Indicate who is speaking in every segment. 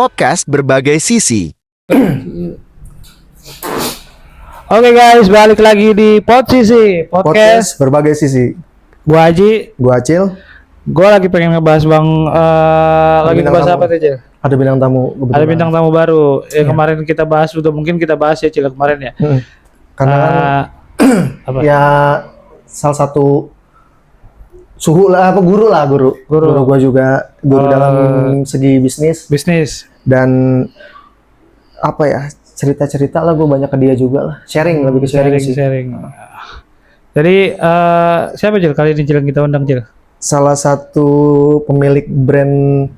Speaker 1: podcast berbagai sisi.
Speaker 2: Oke guys, balik lagi di podcast
Speaker 3: berbagai sisi.
Speaker 2: Gua Haji,
Speaker 3: Gua Acil.
Speaker 2: gua lagi pengen ngebahas Bang lagi
Speaker 3: bintang
Speaker 2: ngebahas
Speaker 3: tamu.
Speaker 2: apa tuh, Cil?
Speaker 3: Ada bintang tamu.
Speaker 2: Ada bintang tamu baru. Kemarin kita bahas, udah mungkin kita bahas ya, Cil, kemarin ya.
Speaker 3: Karena kan
Speaker 2: Apa?
Speaker 3: ya salah satu guru gua juga guru dalam segi bisnis
Speaker 2: dan
Speaker 3: apa ya, cerita-cerita lah, gue banyak ke dia juga lah, lebih ke sharing sih.
Speaker 2: Jadi siapa, Cil, kali ini, Cil, yang kita undang, Cil?
Speaker 3: Salah satu pemilik brand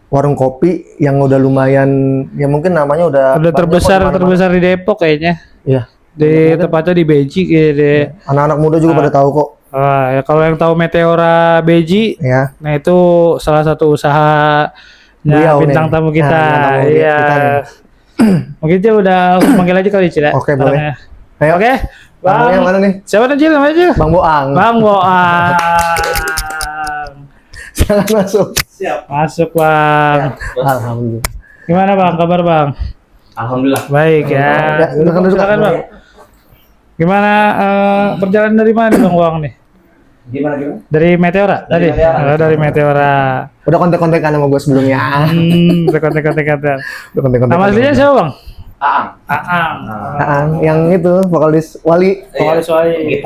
Speaker 3: warung kopi yang udah lumayan, ya mungkin namanya udah
Speaker 2: terbesar di Depok kayaknya.
Speaker 3: Iya.
Speaker 2: Di tepatnya di Beji gitu.
Speaker 3: Anak-anak muda juga pada tahu kok.
Speaker 2: Ya, kalau yang tahu Meteora Beji,
Speaker 3: Ya.
Speaker 2: nah itu salah satu usaha bintang tamu kita. Iya. Mungkin Cil udah panggil aja kali, Cil, ya.
Speaker 3: Oke, boleh. Ayo.
Speaker 2: Oke. Bang,
Speaker 3: yang mana nih?
Speaker 2: siapa nih, Cil, namanya, Cil?
Speaker 3: Bang Boang.
Speaker 2: Bang Boang.
Speaker 3: Jangan masuk.
Speaker 2: Siap. Masuk, Bang.
Speaker 3: Alhamdulillah.
Speaker 2: Gimana, Bang? Kabar, Bang?
Speaker 4: Alhamdulillah.
Speaker 2: Baik ya. Silakan, Bang. Gimana perjalanan dari mana nih, Bang Boang nih?
Speaker 4: Gimana?
Speaker 2: Dari Meteora tadi? Dari Meteora.
Speaker 3: Udah kontek-kontekan sama gue sebelumnya.
Speaker 2: Udah kontek-kontekan.
Speaker 3: Udah kontek-kontekan.
Speaker 2: Nama aslinya siapa, Bang?
Speaker 4: Aang.
Speaker 2: Aang.
Speaker 3: Yang itu vokalis Wali.
Speaker 2: Vokalis Wali.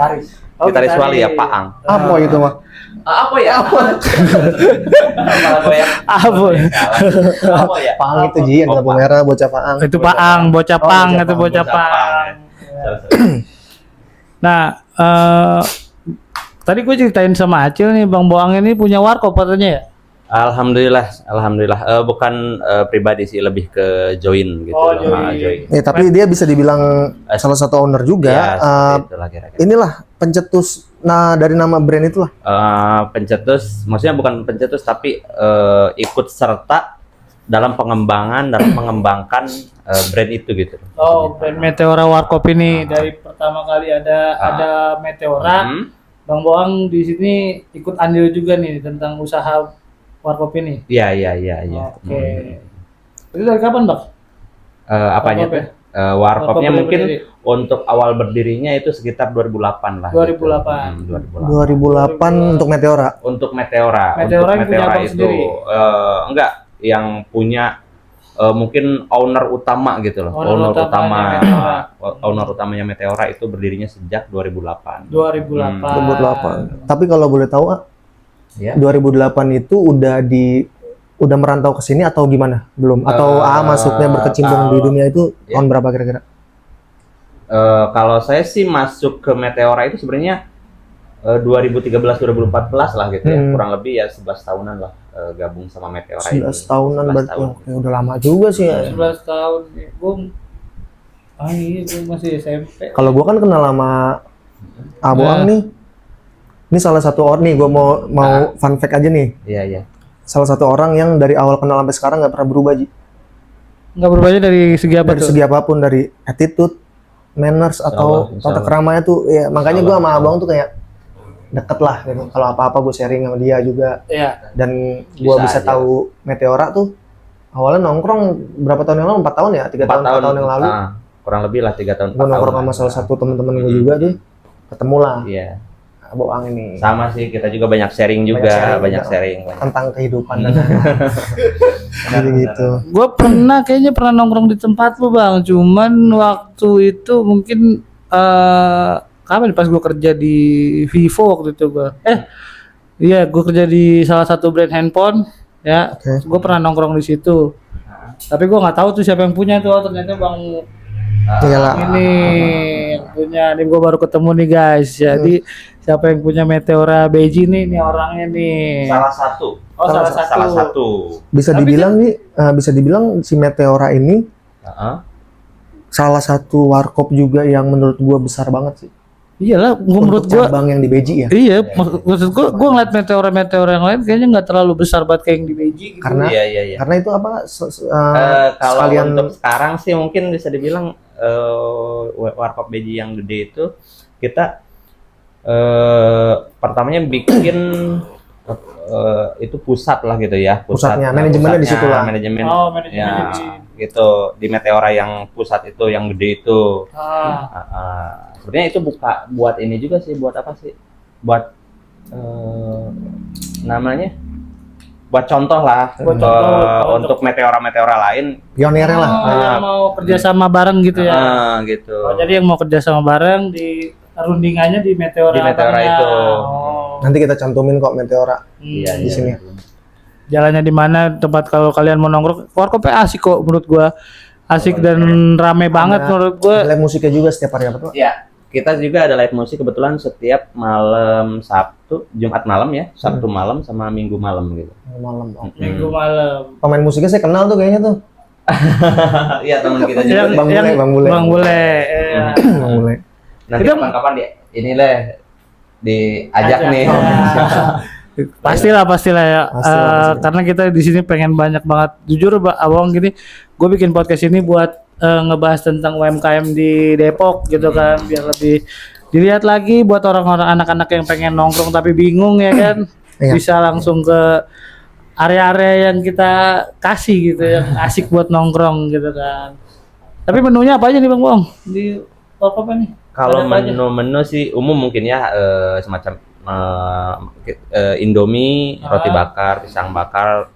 Speaker 4: Gitaris Wali ya, Pak Ang.
Speaker 3: Apa itu mah?
Speaker 4: Apa ya? Apa ya? Apa ya?
Speaker 3: Paang itu Ji, yang lampu merah, bocah Paang.
Speaker 2: Itu Paang, bocah Pang, itu bocah Pang. Nah, tadi gue ceritain sama Acil nih, Bang Boang ini punya warkop katanya ya?
Speaker 4: Alhamdulillah. Bukan pribadi sih, lebih ke join gitu. Join.
Speaker 3: Ya, tapi dia bisa dibilang salah satu owner juga.
Speaker 4: Ya, seperti itulah kira-kira.
Speaker 3: Inilah pencetus dari nama brand itulah.
Speaker 4: Pencetus, maksudnya bukan pencetus tapi ikut serta dalam mengembangkan brand itu gitu.
Speaker 2: Brand Meteora Warkop ini dari pertama kali ada Meteora. Bang Boang di sini ikut andil juga nih tentang usaha Warkop ini.
Speaker 4: Iya.
Speaker 2: Oke. Itu dari kapan, Bang?
Speaker 4: Apanya tuh? Warkopnya mungkin berdiri. Untuk awal berdirinya itu sekitar 2008 lah.
Speaker 2: 2008.
Speaker 4: Gitu.
Speaker 3: 2008 untuk Meteora.
Speaker 4: Untuk Meteora.
Speaker 2: Meteora yang punya Abang
Speaker 4: itu
Speaker 2: sendiri?
Speaker 4: Enggak, yang punya mungkin owner utama gitu loh. Owner utamanya Meteora itu berdirinya sejak 2008.
Speaker 2: 2008.
Speaker 3: Tapi kalau boleh tahu,
Speaker 4: Ya.
Speaker 3: 2008 itu udah merantau ke sini atau gimana? Belum? Atau masuknya berkecimpung di dunia itu tahun berapa kira-kira?
Speaker 4: Kalau saya sih masuk ke Meteora itu sebenarnya 2013-2014 lah gitu ya. Kurang lebih ya 11 tahunan lah gabung sama Meteora
Speaker 3: 11
Speaker 4: ini.
Speaker 3: tahunan
Speaker 4: 11
Speaker 3: berarti.
Speaker 4: tahun.
Speaker 3: Ya, udah lama juga sih ya.
Speaker 2: 11 tahun nih. Gue masih SMP.
Speaker 3: Kalau gua kan kenal sama Aboang nih. Ini salah satu orang nih, gua mau fun fact aja nih.
Speaker 4: Iya.
Speaker 3: Salah satu orang yang dari awal kenal sampai sekarang nggak pernah berubah, Ji.
Speaker 2: Nggak berubahnya dari segi apa
Speaker 3: Dari
Speaker 2: tuh?
Speaker 3: segi apapun, dari attitude, manners atau tata keramanya tuh, ya makanya gua sama Abang tuh kayak deket lah gitu. Kalau apa-apa gue sharing sama dia juga.
Speaker 2: Iya.
Speaker 3: Dan gua bisa tahu Meteora tuh awalnya nongkrong berapa tahun yang lalu? 4 tahun ya? 3 tahun, 4 tahun yang lalu.
Speaker 4: Kurang lebih lah 3 tahun.
Speaker 3: Gua nongkrong sama salah satu teman-teman gue juga tuh. Ketemu lah.
Speaker 4: Iya.
Speaker 3: Boang ini.
Speaker 4: Sama sih, kita juga banyak sharing juga, banyak sharing.
Speaker 3: Tentang kehidupan dan gitu.
Speaker 2: Gue kayaknya pernah nongkrong di tempat lu, Bang. Cuman waktu itu mungkin kapan pas gue kerja di Vivo waktu itu gue. Iya, gue kerja di salah satu brand handphone. Ya, gue pernah nongkrong di situ. Tapi gue nggak tahu tuh siapa yang punya tuh. Ternyata Bang ini yang punya. Nih gue baru ketemu nih, guys. Jadi siapa yang punya Meteora Beji nih orangnya nih.
Speaker 4: Salah satu. Salah satu.
Speaker 3: Bisa dibilang si Meteora ini salah satu warkop juga yang menurut gua besar banget sih.
Speaker 2: Iyalah, menurut gua
Speaker 3: cabang yang di Beji ya.
Speaker 2: Iya, maksud gua ngeliat meteora yang lain kayaknya nggak terlalu besar banget kayak yang di Beji gitu.
Speaker 3: Karena
Speaker 4: Iya.
Speaker 3: Karena itu apa?
Speaker 4: Kalau
Speaker 3: sekalian
Speaker 4: untuk sekarang sih mungkin bisa dibilang warkop Beji yang gede itu kita pertamanya bikin itu pusat lah gitu ya.
Speaker 3: Pusatnya, manajemennya di situ lah.
Speaker 4: Manajemen.
Speaker 2: Oh, manajemennya
Speaker 4: Ya,
Speaker 2: di-
Speaker 4: gitu di Meteora yang pusat itu yang gede itu.
Speaker 2: Ah,
Speaker 4: Sebenarnya itu buka buat ini juga sih, buat apa sih? Buat namanya? Buat contoh lah
Speaker 2: Buat contoh,
Speaker 4: untuk meteora-meteora lain.
Speaker 3: Pionirnya lah.
Speaker 2: Oh, yang mau kerjasama bareng gitu ya.
Speaker 4: Gitu.
Speaker 2: Oh, jadi yang mau kerjasama bareng di rundingannya di Meteora.
Speaker 4: Di Meteora
Speaker 2: abangnya.
Speaker 4: itu.
Speaker 2: Oh.
Speaker 3: Nanti kita cantumin kok Meteora.
Speaker 4: Iya,
Speaker 3: di sini.
Speaker 2: Jalannya di mana, tempat kalau kalian mau nongkrong. Warkopnya asik kok menurut gua. Asik dan rame banget menurut gua.
Speaker 3: Live musiknya juga setiap hari apa tuh?
Speaker 4: Ya, kita juga ada live musik kebetulan setiap malam Sabtu, Jumat malam ya, Sabtu malam sama Minggu malam gitu.
Speaker 3: Malam. Oh.
Speaker 2: Minggu malam.
Speaker 3: Pemain musiknya saya kenal tuh kayaknya tuh.
Speaker 4: Iya teman kita juga.
Speaker 2: Yang-
Speaker 3: Bang Bule,
Speaker 2: yang-
Speaker 3: Bang Bule.
Speaker 2: Bang Bule. Iya.
Speaker 3: Bang Bule.
Speaker 4: Nanti
Speaker 2: Kita-
Speaker 4: kapan-kapan dia inilah diajak
Speaker 2: Ajak.
Speaker 4: nih.
Speaker 2: Pastilah ya.
Speaker 3: Pastilah.
Speaker 2: Karena kita di sini pengen banyak banget. Jujur, Abang gini, gue bikin podcast ini buat ngebahas tentang UMKM di Depok gitu kan, biar lebih dilihat lagi buat orang-orang anak-anak yang pengen nongkrong tapi bingung ya kan,
Speaker 3: Iya.
Speaker 2: bisa langsung ke area-area yang kita kasih gitu, yang asik buat nongkrong gitu kan. Tapi menunya apa aja nih Bang di Warkop nih?
Speaker 4: Kalau
Speaker 2: Ada apa aja?
Speaker 4: menu-menu sih umum mungkin ya semacam Indomie, roti bakar, pisang bakar,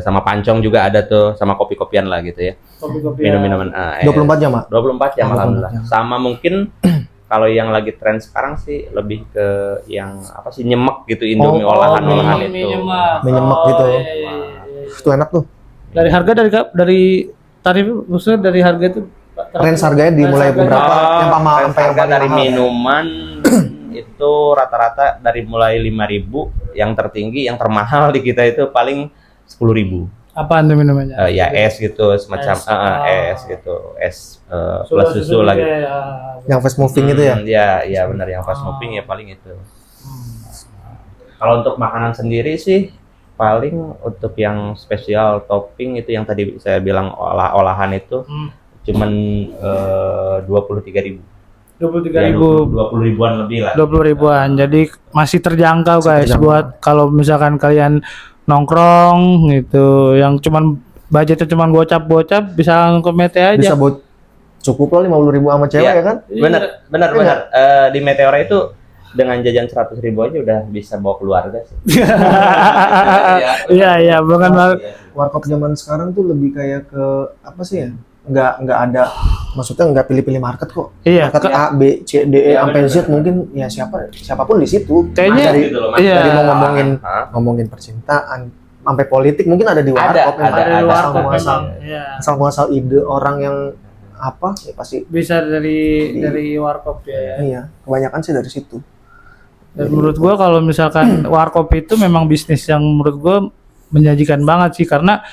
Speaker 4: sama pancong juga ada tuh, sama kopi-kopian lah gitu ya.
Speaker 2: Kopi-kopi.
Speaker 4: Minum-minuman
Speaker 3: 24 jam, Mak?
Speaker 4: 24 jam
Speaker 3: 24
Speaker 4: alhamdulillah.
Speaker 3: jam.
Speaker 4: Sama mungkin kalau yang lagi tren sekarang sih lebih ke yang apa sih nyemek gitu, Indomie
Speaker 3: Oh,
Speaker 4: olahan-olahan itu.
Speaker 3: Menyemek gitu.
Speaker 2: Iya, iya, iya.
Speaker 3: Itu enak tuh.
Speaker 2: Dari harga dari tarif maksudnya dari harga itu
Speaker 3: Range harganya dimulai
Speaker 2: Range harganya.
Speaker 3: berapa? Yang
Speaker 4: Range
Speaker 3: sampai yang
Speaker 4: harga
Speaker 3: paling
Speaker 4: dari
Speaker 3: mahal.
Speaker 4: minuman itu rata-rata dari mulai 5.000, yang tertinggi, yang termahal di kita itu paling 10.000.
Speaker 2: apaan tuh minumannya?
Speaker 4: Ya es gitu, semacam
Speaker 2: Es. Oh.
Speaker 4: es gitu, es plus susu lagi.
Speaker 2: juga ya.
Speaker 3: Yang fast moving itu ya.
Speaker 4: Ya benar, yang fast moving ya paling itu. Kalau untuk makanan sendiri sih paling untuk yang spesial topping itu yang tadi saya bilang olahan itu cuman 23.000.
Speaker 2: 23.000.
Speaker 4: 20 ribuan lebih lah.
Speaker 2: 20 ribuan. Jadi masih terjangkau guys
Speaker 3: terjangkau.
Speaker 2: buat kalau misalkan kalian nongkrong gitu yang cuman budgetnya cuman gocap-gocap bisa langsung ke Mete aja.
Speaker 3: Bisa buat cukup lah 50.000 sama cewek
Speaker 4: Iya.
Speaker 3: ya kan?
Speaker 4: Benar.
Speaker 3: Iya.
Speaker 4: Di Meteora itu dengan jajan 100.000 aja udah bisa bawa keluarga sih.
Speaker 2: Iya, bukan banget.
Speaker 3: Warkop zaman sekarang tuh lebih kayak ke apa sih ya? Nggak ada, maksudnya nggak pilih-pilih market kok.
Speaker 2: Iya,
Speaker 3: Market A, B, C, D, E,
Speaker 4: Iya,
Speaker 3: sampai Z
Speaker 4: benar.
Speaker 3: mungkin ya siapapun di situ.
Speaker 2: Kayaknya-
Speaker 3: dari,
Speaker 4: Gitu loh, Mas.
Speaker 2: iya.
Speaker 3: dari mau
Speaker 4: Hah?
Speaker 3: ngomongin percintaan, sampai politik mungkin ada di warkop. yang
Speaker 2: Ada di warkop
Speaker 3: asal-muasal.
Speaker 2: memang. Iya.
Speaker 3: Asal-muasal ide orang yang apa ya pasti
Speaker 2: Bisa dari warkop ya.
Speaker 3: iya, kebanyakan sih dari situ.
Speaker 2: Dan menurut gua kalau misalkan warkop itu memang bisnis yang menurut gua menjanjikan banget sih karena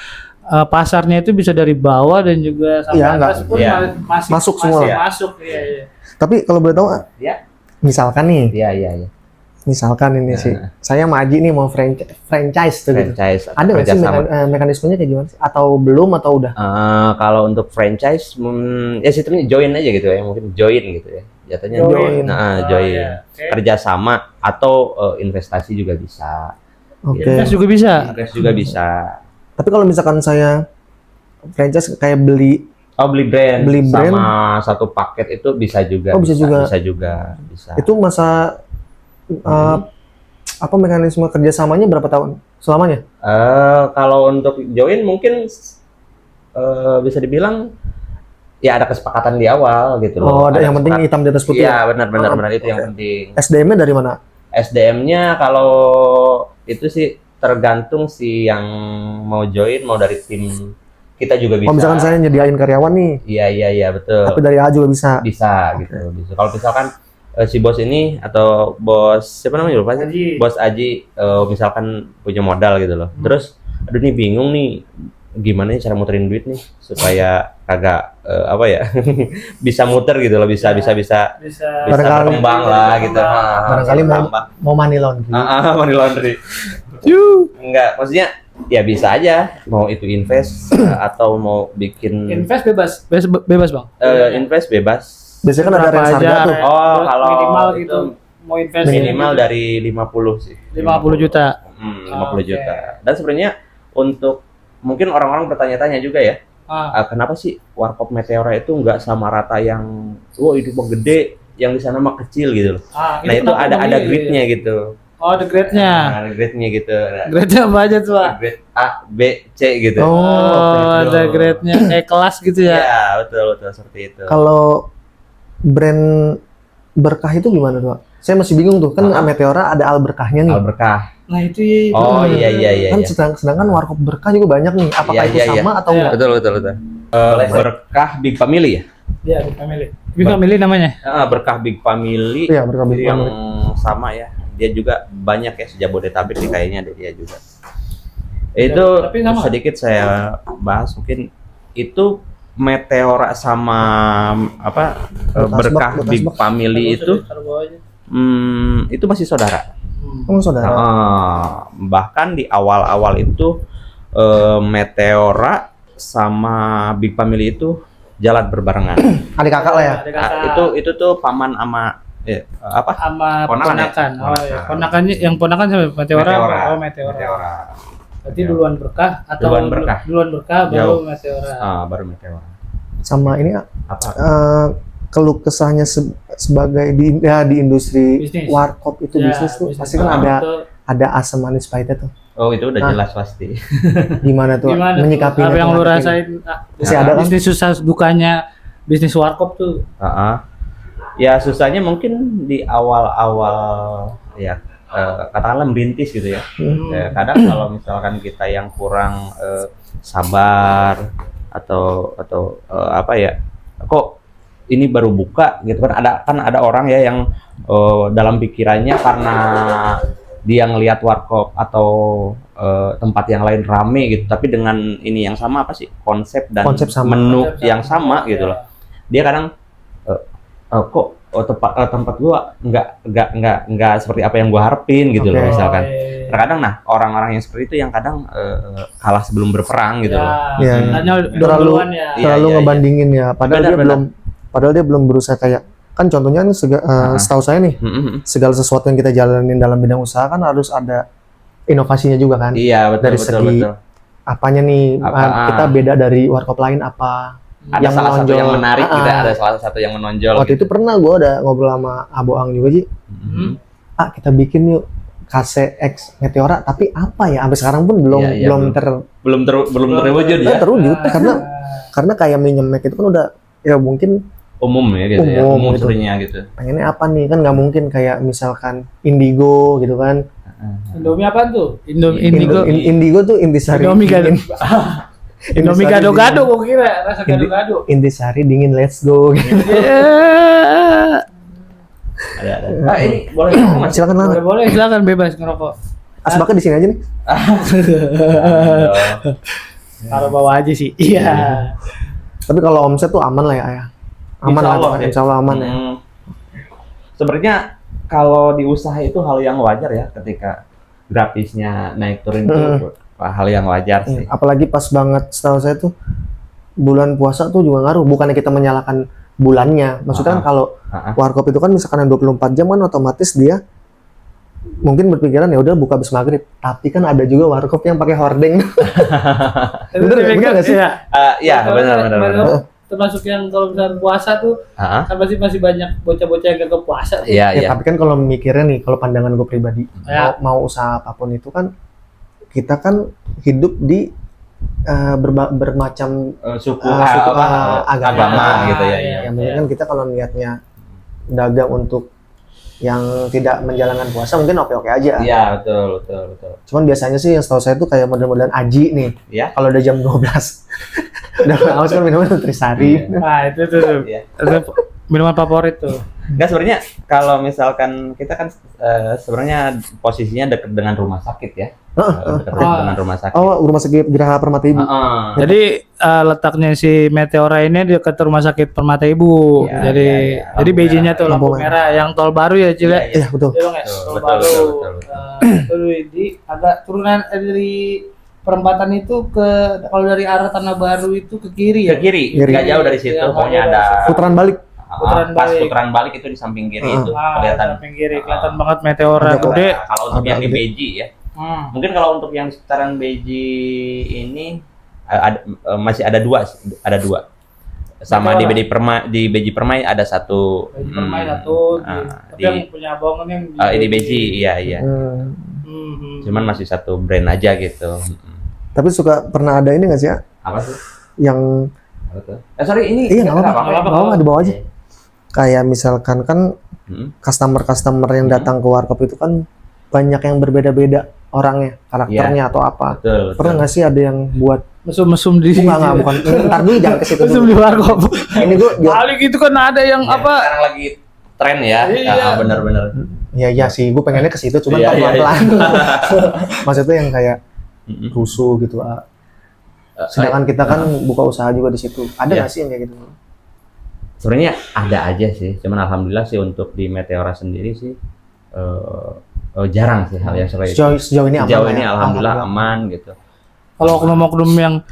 Speaker 2: pasarnya itu bisa dari bawah dan juga sampai
Speaker 3: Iya,
Speaker 2: atas pun
Speaker 4: iya.
Speaker 3: Masuk semua.
Speaker 2: Masuk, iya.
Speaker 3: Tapi kalau boleh tahu,
Speaker 4: Ya.
Speaker 3: misalkan nih,
Speaker 4: Iya.
Speaker 3: misalkan ini sih, saya sama Aji nih mau franchise tuh gitu.
Speaker 4: Franchise
Speaker 3: Ada nggak sih mekanismenya kayak gimana sih? Atau belum atau udah?
Speaker 4: Kalau untuk franchise, ya sistemnya join aja gitu ya, mungkin join gitu ya. Jatuhnya
Speaker 3: Join.
Speaker 4: join.
Speaker 2: iya. Oke.
Speaker 4: Kerjasama atau investasi juga bisa.
Speaker 3: Oke.
Speaker 2: Invest juga bisa.
Speaker 4: Invest juga bisa.
Speaker 3: Tapi kalau misalkan saya franchise kayak beli,
Speaker 4: Beli brand,
Speaker 3: Beli brand.
Speaker 4: sama satu paket itu bisa juga.
Speaker 3: Oh, bisa juga.
Speaker 4: Bisa juga. Bisa.
Speaker 3: itu masa apa mekanisme kerjasamanya berapa tahun? Selamanya?
Speaker 4: Kalau untuk join mungkin bisa dibilang ya ada kesepakatan di awal gitu loh.
Speaker 3: Oh, ada yang penting
Speaker 4: kesepakatan.
Speaker 3: hitam di atas putih.
Speaker 4: Iya,
Speaker 3: ya?
Speaker 4: benar
Speaker 3: Oh,
Speaker 4: itu yang
Speaker 3: oke.
Speaker 4: penting.
Speaker 3: SDM-nya dari mana?
Speaker 4: SDM-nya kalau itu sih tergantung si yang mau join, mau dari tim kita juga bisa.
Speaker 3: Kalau misalkan saya nyediain karyawan nih,
Speaker 4: Iya betul.
Speaker 3: tapi dari A juga bisa.
Speaker 4: Bisa gitu. Bisa. Kalau misalkan si bos ini atau bos siapa namanya lupa sih?
Speaker 2: Aji.
Speaker 4: Bos Aji misalkan punya modal gitu loh. Terus aduh nih bingung nih gimana nih cara muterin duit nih supaya kagak apa ya bisa muter gitu loh, bisa
Speaker 2: Bisa
Speaker 3: Barangkali-
Speaker 4: berkembang lah gitu.
Speaker 3: Barangkali
Speaker 4: bisa
Speaker 3: mau
Speaker 4: bertambah.
Speaker 3: money laundry.
Speaker 4: Money laundry. Enggak, maksudnya ya bisa aja mau itu invest atau mau bikin
Speaker 2: Invest bebas Bang.
Speaker 4: invest bebas.
Speaker 3: Biasanya kan ada
Speaker 2: Berapa
Speaker 3: range harga
Speaker 2: aja,
Speaker 3: tuh.
Speaker 2: range.
Speaker 4: Oh,
Speaker 2: Terus
Speaker 4: kalau
Speaker 2: minimal
Speaker 4: itu
Speaker 2: gitu mau invest
Speaker 4: Minimal dari 50 sih.
Speaker 2: 50 juta.
Speaker 4: 50
Speaker 2: Oke.
Speaker 4: juta. Dan sebenarnya untuk mungkin orang-orang bertanya-tanya juga ya, kenapa sih warkop Meteora itu nggak sama rata yang, itu mah gede, yang di sana mah kecil gitu loh. Nah itu ada grade-nya gitu.
Speaker 2: Oh, ada grade-nya.
Speaker 4: Ada grade-nya gitu.
Speaker 2: Grade-nya apa aja tuh, Pak?
Speaker 4: Grade A, B, C gitu.
Speaker 2: Oh, ada grade-nya. Kelas gitu ya.
Speaker 4: Ya, betul seperti itu.
Speaker 3: Kalau brand berkah itu gimana tuh? Pak? Saya masih bingung tuh, kan Meteora ada Al Berkahnya nih.
Speaker 4: Al Berkah.
Speaker 2: Nah, itu ya.
Speaker 4: Oh iya.
Speaker 3: Kan sedangkan warkop berkah juga banyak nih. Apakah
Speaker 4: Iya,
Speaker 3: itu
Speaker 4: iya,
Speaker 3: sama atau
Speaker 2: Iya.
Speaker 3: enggak?
Speaker 4: Betul. Berkah Big Family ya?
Speaker 2: Iya, Big Family. Big Family namanya.
Speaker 4: Berkah Big Family.
Speaker 3: Iya, Berkah Big
Speaker 4: yang
Speaker 3: Family.
Speaker 4: sama ya. Dia juga banyak ya sejabodetabek nih kayaknya dia juga. Itu
Speaker 2: tapi sama.
Speaker 4: sedikit saya bahas mungkin itu Meteora sama Berkah
Speaker 3: Bekas
Speaker 4: Big
Speaker 3: bak.
Speaker 4: Family itu itu masih saudara.
Speaker 3: Oh, saudara.
Speaker 4: Bahkan di awal-awal itu Meteora sama Big Family itu jalan berbarengan.
Speaker 3: Adik kakak lah ya.
Speaker 4: Itu tuh paman sama
Speaker 2: sama
Speaker 4: Ponakan ya?
Speaker 2: ponakan. Oh
Speaker 4: Ponakan.
Speaker 2: iya, ponakannya yang ponakan sama Meteora. Oh, Meteora.
Speaker 4: Meteora.
Speaker 2: Berarti duluan Berkah atau
Speaker 4: Duluan Berkah.
Speaker 2: duluan Berkah baru
Speaker 4: Jauh.
Speaker 2: Meteora.
Speaker 4: Baru Meteora.
Speaker 3: Sama ini
Speaker 4: Apa?
Speaker 3: keluh kesahnya sebagai di industri
Speaker 2: Bisnis.
Speaker 3: warkop itu
Speaker 2: Ya,
Speaker 3: bisnis tuh
Speaker 2: bisnis
Speaker 3: pasti kan
Speaker 2: warkop tuh.
Speaker 3: ada asam manis pahitnya tuh.
Speaker 4: Oh itu udah
Speaker 3: Nah.
Speaker 4: jelas pasti.
Speaker 3: Gimana tuh
Speaker 2: Gimana tuh?
Speaker 3: menyikapinya?
Speaker 2: Apa yang
Speaker 3: tuh
Speaker 2: lu
Speaker 3: ngadepin?
Speaker 2: rasain?
Speaker 3: Masih ada kan?
Speaker 2: Bisnis susah dukanya bisnis warkop tuh.
Speaker 4: Ya susahnya mungkin di awal-awal ya katakanlah merintis gitu ya. Ya, kadang kalau misalkan kita yang kurang sabar atau kok ini baru buka gitu kan, ada orang ya yang dalam pikirannya karena dia ngelihat warkop atau tempat yang lain rame gitu, tapi dengan ini yang sama konsep dan
Speaker 3: Konsep sama.
Speaker 4: menu yang sama gitu loh. Dia kadang kok tempat gua nggak seperti apa yang gua harapin gitu loh
Speaker 3: Oke.
Speaker 4: misalkan. Terkadang orang-orang yang seperti itu yang kadang kalah sebelum berperang gitu loh.
Speaker 3: Iya.
Speaker 2: Hanya
Speaker 3: Terlalu
Speaker 2: duluan ya.
Speaker 4: Iya,
Speaker 3: terlalu
Speaker 4: iya.
Speaker 3: ngebandingin ya. Padahal dia belum berusaha kayak kan contohnya kan setahu saya nih segala sesuatu yang kita jalanin dalam bidang usaha kan harus ada inovasinya juga kan.
Speaker 4: Iya betul
Speaker 3: Dari
Speaker 4: betul
Speaker 3: segi
Speaker 4: betul.
Speaker 3: Apanya nih kita beda dari warkop lain apa?
Speaker 4: Ada
Speaker 3: yang
Speaker 4: salah satu
Speaker 3: menonjol.
Speaker 4: yang menarik gitu, ada salah satu yang menonjol.
Speaker 3: Waktu
Speaker 4: gitu.
Speaker 3: itu pernah gue ada ngobrol sama Aboang juga Ji. Kita bikin yuk KCX Meteora, tapi apa ya? Sampai sekarang pun belum
Speaker 4: Iya, iya, belum terwujud ya.
Speaker 3: terwujud karena kayak minyak itu kan udah ya mungkin
Speaker 4: Umum ya gitu ya.
Speaker 3: Umum
Speaker 4: Umum
Speaker 3: gitu.
Speaker 4: sebenarnya gitu.
Speaker 3: pengennya apa nih, kan nggak mungkin kayak misalkan Indigo gitu kan.
Speaker 2: Indomie apa tuh? Indigo.
Speaker 3: Indigo tuh intisari
Speaker 2: Indomie gado.
Speaker 3: dingin.
Speaker 2: Indomie
Speaker 3: Intisari
Speaker 2: gado-gado
Speaker 3: dingin.
Speaker 2: gua kira rasa gado-gado.
Speaker 3: Intisari dingin, let's go gitu.
Speaker 4: Ada. Ini boleh ngomong, Mas?
Speaker 3: Silakan lah.
Speaker 2: Boleh, silakan bebas ngerokok.
Speaker 3: Asbaknya di sini aja nih.
Speaker 2: Taruh bawah aja sih. Iya.
Speaker 3: Tapi kalau omset tuh aman lah ya, Ayah. Aman
Speaker 4: Insya
Speaker 3: lah,
Speaker 4: Allah,
Speaker 3: Pak.
Speaker 4: ya.
Speaker 3: Insya Allah aman ya.
Speaker 4: Sebenarnya kalau di usaha itu hal yang wajar ya, ketika grafisnya naik turun itu hal yang wajar sih.
Speaker 3: Apalagi pas banget setahu saya tuh bulan puasa tuh juga ngaruh. Bukannya kita menyalahkan bulannya. Maksudnya kan kalau warkop itu kan misalkan yang 24 jam kan otomatis dia mungkin berpikiran ya udah buka habis maghrib. Tapi kan ada juga warkop yang pakai hordeng. Bener nggak sih?
Speaker 4: Ya benar.
Speaker 2: Termasuk yang kalau misalnya puasa tuh kan pasti masih banyak bocah-bocah yang gak puasa.
Speaker 3: Ya, tapi kan kalau mikirnya nih, kalau pandangan gue pribadi, mau usaha apapun itu kan kita kan hidup di bermacam
Speaker 4: suku
Speaker 3: agama
Speaker 4: gitu ya.
Speaker 3: Yang penting kan kita kalau niatnya dagang untuk yang tidak menjalankan puasa mungkin oke-oke aja.
Speaker 4: Iya, betul.
Speaker 3: Cuman biasanya sih yang setahu saya tuh kayak model-modelan aji nih.
Speaker 4: Iya.
Speaker 3: Kalau udah jam 12. Udah haus kan minuman Nutrisari.
Speaker 2: Nah, itu tuh.
Speaker 4: Iya.
Speaker 2: Itu minuman favorit tuh.
Speaker 4: Enggak, sebenarnya kalau misalkan kita kan sebenarnya posisinya dekat dengan rumah sakit ya. Dekat dengan rumah sakit.
Speaker 3: Oh, rumah sakit Geraha Permata Ibu.
Speaker 2: Jadi letaknya si Meteora ini dekat rumah sakit Permata Ibu.
Speaker 4: Ya,
Speaker 2: jadi BJ-nya tuh lampu
Speaker 3: Lampu
Speaker 2: merah yang tol baru ya, Cile.
Speaker 3: Iya, betul.
Speaker 2: Iya, Bang, ya? Tol
Speaker 4: Betul,
Speaker 2: baru.
Speaker 4: betul.
Speaker 2: Itu di agak turunan dari perempatan itu ke kalau dari arah Tanah Baru itu ke kiri ya.
Speaker 4: Ke kiri,
Speaker 3: Kiri.
Speaker 4: nggak jauh dari situ.
Speaker 2: Iya,
Speaker 4: Pokoknya
Speaker 2: nggak
Speaker 4: ada
Speaker 2: jauh dari
Speaker 3: Putaran balik.
Speaker 4: pas putaran balik itu di samping kiri itu kelihatan.
Speaker 2: Samping kiri kelihatan banget meteora
Speaker 3: Ada
Speaker 2: gede.
Speaker 4: Kalau untuk yang di Beji ya, mungkin kalau untuk yang sekitaran Beji ini masih ada dua, sama di Beji Permai ada satu.
Speaker 2: Beji Permai satu, tapi yang punya Abongan yang
Speaker 4: di Beji, iya. Cuman masih satu brand aja gitu.
Speaker 3: Tapi pernah ada ini nggak sih ya?
Speaker 4: Apa sih?
Speaker 3: Yang
Speaker 4: sorry ini
Speaker 3: iya nggak apa-apa dibawa aja. Kayak misalkan kan customer yang datang ke warkop itu kan banyak yang berbeda-beda orangnya, karakternya atau apa.
Speaker 4: Betul.
Speaker 3: Pernah nggak sih ada yang buat
Speaker 2: mesum-mesum di
Speaker 3: bukan ntar dulu jangan ke situ
Speaker 2: mesum di
Speaker 3: dulu.
Speaker 2: warkop.
Speaker 3: Ini gue
Speaker 2: Kali gitu kan ada yang apa?
Speaker 4: Sekarang lagi tren ya.
Speaker 2: Iya.
Speaker 4: Benar-benar.
Speaker 3: Iya sih, gue pengennya ke situ cuman
Speaker 4: Iya,
Speaker 3: pelan-pelan. Maksudnya yang kayak rusuh gitu. Sedangkan kita kan buka usaha juga di situ. Ada nggak sih yang kayak gitu?
Speaker 4: Sebenarnya ada aja sih. Cuman alhamdulillah sih untuk di Meteora sendiri sih jarang sih hal yang seperti itu.
Speaker 3: Sejauh ini aman.
Speaker 4: Sejauh ini alhamdulillah aman gitu.
Speaker 2: Kalau oknum-oknum yang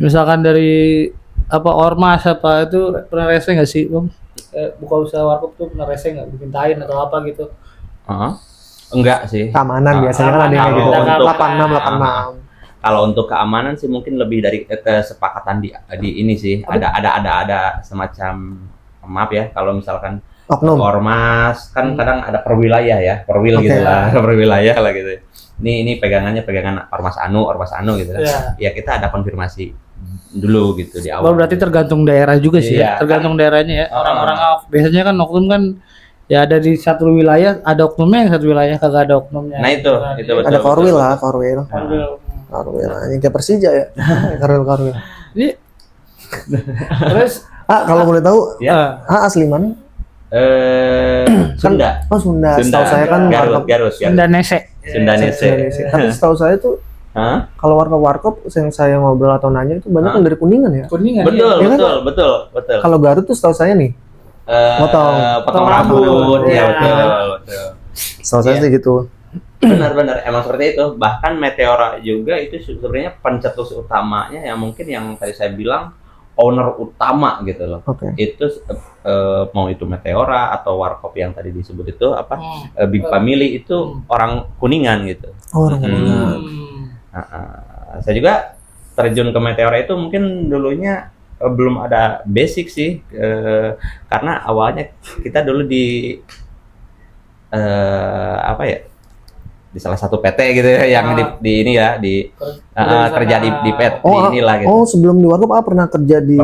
Speaker 2: misalkan dari ormas apa itu pernah rese nggak sih, Bang? Buka usaha warkop tuh pernah rese nggak, bikin tain atau apa gitu?
Speaker 4: Enggak sih.
Speaker 3: Keamanan biasanya kan ada yang kayak gitu.
Speaker 4: Untuk
Speaker 3: 86.
Speaker 4: Kalau untuk keamanan sih mungkin lebih dari kesepakatan di ini sih. Ada semacam, maaf ya kalau misalkan
Speaker 3: Oknum.
Speaker 4: ormas kan kadang ada perwilayah ya, gitu lah, perwilayah lah gitu. Ini pegangan ormas anu gitu kan. Ya kita ada konfirmasi dulu gitu di awal.
Speaker 2: Berarti tergantung daerah juga sih ya, tergantung daerahnya ya. Orang-orang biasanya kan oknum kan ya ada di satu wilayah ada oknumnya, yang satu wilayah kagak ada oknumnya.
Speaker 4: Nah itu betul.
Speaker 3: Ada korwil. Ini kayak Persija ya. Korwil.
Speaker 2: Ini terus
Speaker 3: Kalau boleh tahu,
Speaker 4: ya.
Speaker 3: asli mana?
Speaker 4: Sunda.
Speaker 3: Oh Sunda. Setahu saya kan
Speaker 4: Garut.
Speaker 2: Sundanese.
Speaker 3: Tapi setahu saya tuh kalau warkop yang saya ngobrol atau nanya itu banyak yang dari Kuningan ya.
Speaker 2: Kuningan.
Speaker 4: Betul.
Speaker 3: Kalau Garut tuh setahu saya nih
Speaker 4: potong rambut. Ya betul.
Speaker 3: Setahu saya sih gitu.
Speaker 4: Benar emang seperti itu. Bahkan Meteora juga itu sebenarnya pencetus utamanya yang mungkin yang tadi saya bilang owner utama gitu loh. Itu mau itu Meteora atau warkop yang tadi disebut itu Big Family itu orang Kuningan gitu.
Speaker 3: Orang Kuningan.
Speaker 4: Saya juga terjun ke Meteora itu mungkin dulunya belum ada basic sih, karena awalnya kita dulu di di salah satu PT gitu ya, yang di ini ya kerja di PT inilah gitu.
Speaker 3: Oh, sebelum di warkop pernah kerja di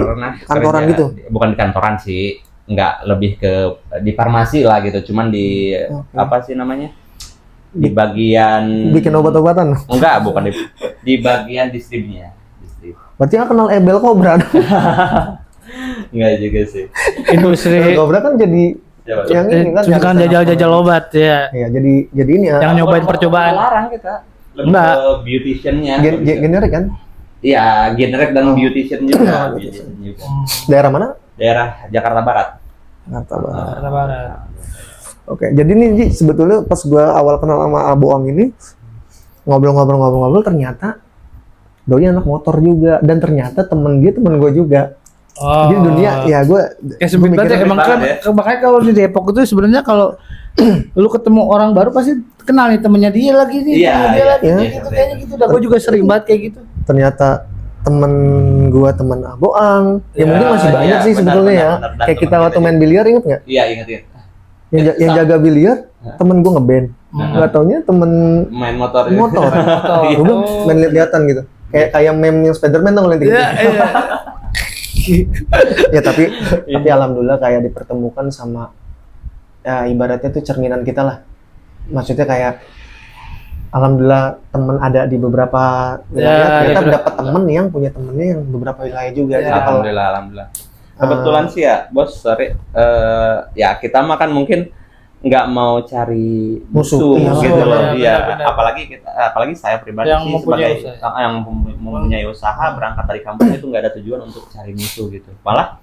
Speaker 3: kantoran gitu?
Speaker 4: Bukan di kantoran sih, enggak, lebih ke di farmasi lah gitu, cuman di apa sih namanya? Di bagian
Speaker 3: bikin obat-obatan?
Speaker 4: Enggak, bukan di bagian distribnya.
Speaker 3: Berarti nggak kenal Ebel Cobra?
Speaker 4: Enggak juga sih.
Speaker 2: Industri
Speaker 3: Cobra kan jadi yang ini
Speaker 2: kan jajal-jajal obat ya.
Speaker 3: Iya, jadi ini ya.
Speaker 2: Yang nyobain percobaan.
Speaker 4: Larang kita.
Speaker 2: Enggak.
Speaker 4: Beautician-nya.
Speaker 3: Generik kan?
Speaker 4: Iya, generik dan beautician juga.
Speaker 3: Daerah mana?
Speaker 4: Daerah Jakarta Barat.
Speaker 3: Jakarta Barat. Oke, jadi nih sebetulnya pas gua awal kenal sama Aboang ini ngobrol ternyata doi anak motor juga, dan ternyata temen gua juga. Jadi dunia ya gue
Speaker 2: sebenarnya emang kan makanya kalau di Depok itu sebenarnya kalau lu ketemu orang baru pasti kenal nih temennya dia lagi nih, gitu kayaknya gitu. Gue juga sering banget kayak gitu.
Speaker 3: Ternyata temen Aboang ya mungkin masih banyak sih sebetulnya ya. Kayak kita waktu main biliar, inget nggak?
Speaker 4: Iya, inget.
Speaker 3: Yang jaga biliar temen gue ngeband, nggak taunya temen
Speaker 4: main motor.
Speaker 3: Gue main lihat-lihatan gitu, kayak meme yang Spiderman tuh ngeliat gitu. Ya tapi alhamdulillah kayak dipertemukan sama ya ibaratnya tuh cerminan kita lah. Maksudnya kayak alhamdulillah temen ada di beberapa wilayah, kita dapat temen yang punya temennya yang beberapa wilayah juga.
Speaker 4: Ya, alhamdulillah. Kebetulan sih ya, Bos, sorry. Ya kita mah kan mungkin nggak mau cari musuh gitu loh. Iya, apalagi saya pribadi
Speaker 2: yang
Speaker 4: sih sebagai yang mempunyai usaha, berangkat dari kampus itu nggak ada tujuan untuk cari musuh gitu. Malah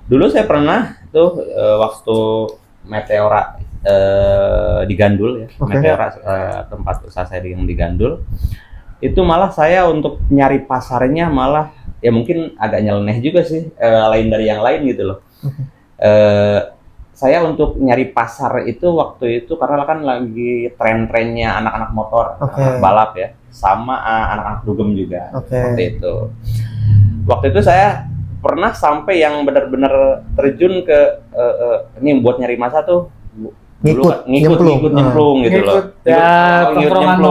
Speaker 4: dulu saya pernah tuh waktu Meteora di Gandul ya. Meteora tempat usaha saya yang di Gandul. Itu malah saya untuk nyari pasarnya malah ya mungkin agak nyeleneh juga sih, lain dari yang lain gitu loh. Saya untuk nyari pasar itu waktu itu karena kan lagi tren-trennya anak-anak motor, anak balap ya, sama anak-anak dugem juga. Waktu itu. Waktu itu saya pernah sampai yang benar-benar terjun ke ini buat nyari masa tuh ngikut nyemplung gitu loh.
Speaker 2: Ya,
Speaker 4: tongkrongan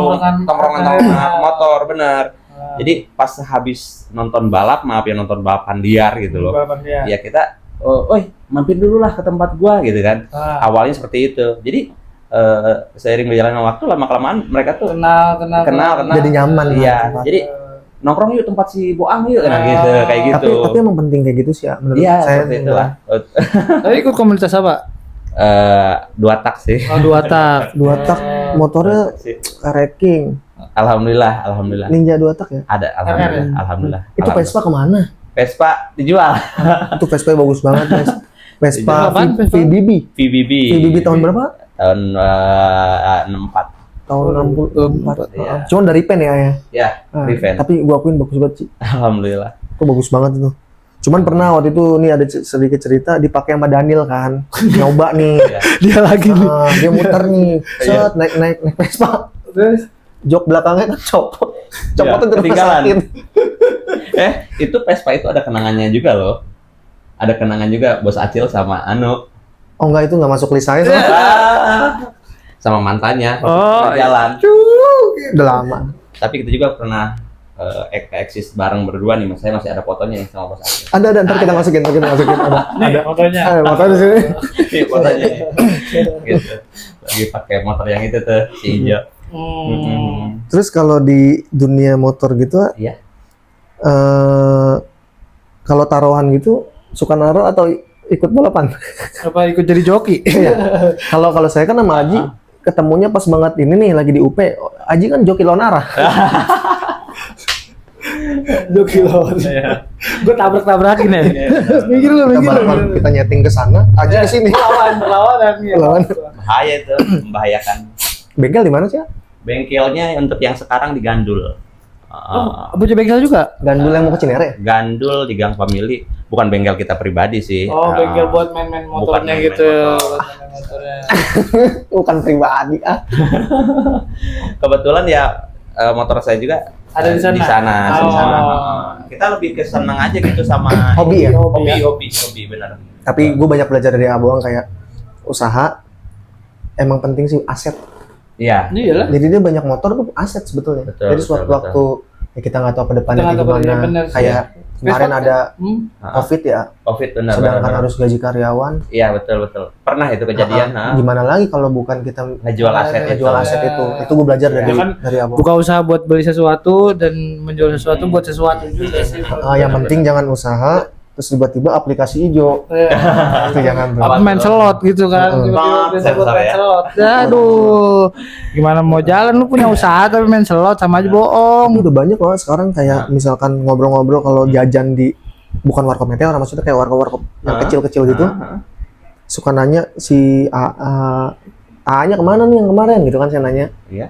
Speaker 4: motor benar. Jadi pas habis nonton balap, maaf ya nonton balapan liar gitu loh. Ya kita mampir dulu lah ke tempat gua gitu kan. Awalnya seperti itu. Jadi seiring berjalannya waktu lama-kelamaan mereka tuh kenal
Speaker 3: jadi nyaman.
Speaker 4: Iya. Jadi nongkrong yuk tempat si Boang yuk gitu kayak gitu.
Speaker 3: Tapi emang penting kayak gitu sih ya menurut
Speaker 4: Iya,
Speaker 3: saya.
Speaker 4: seperti itulah.
Speaker 2: Tapi ikut komunitas apa?
Speaker 4: 2 tak sih.
Speaker 2: Oh, 2 tak.
Speaker 3: 2 tak motornya wrecking.
Speaker 4: Alhamdulillah.
Speaker 3: Ninja 2 tak ya?
Speaker 4: Ada alhamdulillah.
Speaker 3: Itu Vespa kemana?
Speaker 4: Vespa dijual.
Speaker 3: Itu Vespa bagus banget, guys. Vespa
Speaker 2: Apaan, Vespa?
Speaker 3: VBB.
Speaker 4: VBB
Speaker 3: tahun berapa?
Speaker 4: Tahun 64.
Speaker 3: Tahun 64.
Speaker 4: Iya.
Speaker 3: Cuman dari pen ya.
Speaker 4: Ya, Riven.
Speaker 3: Tapi gua akuin bagus banget sih.
Speaker 4: Alhamdulillah.
Speaker 3: Itu bagus banget itu. Cuman pernah waktu itu nih ada sedikit cerita dipakai sama Daniel kan. Nyoba nih.
Speaker 2: Dia lagi nih.
Speaker 3: Dia muter nih. Set naik Vespa.
Speaker 2: Terus
Speaker 3: Jok belakangnya kan copot. Copotnya terus
Speaker 4: ketinggalan.
Speaker 3: sakit.
Speaker 4: Itu Vespa itu ada kenangannya juga loh. Ada kenangan juga Bos Acil sama Anu.
Speaker 3: Oh enggak, itu enggak masuk list saya
Speaker 4: Sama mantannya jalan.
Speaker 3: Udah lama.
Speaker 4: Tapi kita juga pernah eksis bareng berdua nih. Saya masih ada fotonya nih sama Bos Acil.
Speaker 3: Ada ntar kita masukin ada
Speaker 2: fotonya.
Speaker 3: Ada motor di sini.
Speaker 4: Ini fotonya nih. Gitu. Lagi pakai motor yang itu tuh si hijau.
Speaker 3: Terus kalau di dunia motor gitu,
Speaker 4: Iya.
Speaker 3: Kalau taruhan gitu suka naruh atau ikut balapan?
Speaker 2: Apa ikut jadi joki?
Speaker 3: Iya. Kalau saya kan sama Aji ketemunya pas banget ini nih lagi di UP. Aji kan joki lawan arah.
Speaker 2: Joki lawan. Gue tabrak-tabrakin ya. Mikir lu.
Speaker 3: Kita nyeting ke sana, Aji ke sini. Lawan.
Speaker 4: Bahaya itu, membahayakan.
Speaker 3: Bengkel di mana sih? Ya?
Speaker 4: Bengkelnya untuk yang sekarang di Gandul.
Speaker 2: Punya bengkel juga?
Speaker 3: Gandul yang mau ke Cinere?
Speaker 4: Gandul di Gang Family, bukan bengkel kita pribadi sih.
Speaker 2: Oh, bengkel buat main-main motornya
Speaker 4: main-main
Speaker 2: gitu.
Speaker 4: motor.
Speaker 3: Bukan pribadi
Speaker 4: Kebetulan ya motor saya juga
Speaker 2: ada di sana.
Speaker 4: Di sana.
Speaker 2: Oh.
Speaker 4: Kita lebih kesenang aja gitu sama
Speaker 3: Hobi ya?
Speaker 4: Hobi benar.
Speaker 3: Tapi gue banyak belajar dari Abang kayak usaha emang penting sih aset.
Speaker 4: Iya.
Speaker 2: Iyalah.
Speaker 3: Jadi dia banyak motor tuh aset sebetulnya.
Speaker 4: Betul,
Speaker 3: Jadi suatu-waktu ya kita nggak tahu ke depannya
Speaker 2: Kita nggak tahu
Speaker 3: gimana.
Speaker 2: bener sih.
Speaker 3: Kayak kemarin
Speaker 2: Vespa
Speaker 3: ada
Speaker 4: Ah,
Speaker 3: COVID ya,
Speaker 4: Covid benar.
Speaker 3: sedangkan harus gaji karyawan.
Speaker 4: Iya betul. Pernah itu kejadian.
Speaker 3: Gimana lagi kalau bukan kita
Speaker 4: Ngejual aset itu.
Speaker 3: jual aset itu? Itu gue belajar dari
Speaker 2: Ya kan,
Speaker 3: Abang.
Speaker 2: buka usaha buat beli sesuatu dan menjual sesuatu buat sesuatu juga sih.
Speaker 3: Yang penting jangan usaha terus tiba-tiba aplikasi hijau. Itu jangan tuh.
Speaker 2: Apa main slot gitu kan?
Speaker 4: Banget,
Speaker 2: Tiba-tiba
Speaker 4: sensor
Speaker 2: main
Speaker 4: ya.
Speaker 2: slot. Aduh, gimana mau jalan lu punya usaha tapi main slot sama aja bohong.
Speaker 3: Tapi udah banyak loh sekarang kayak misalkan ngobrol-ngobrol kalau jajan di bukan warkop meteor, maksudnya kayak warkop yang kecil-kecil gitu. Suka nanya si A-nya kemana nih yang kemarin gitu kan, saya nanya.
Speaker 4: Iya.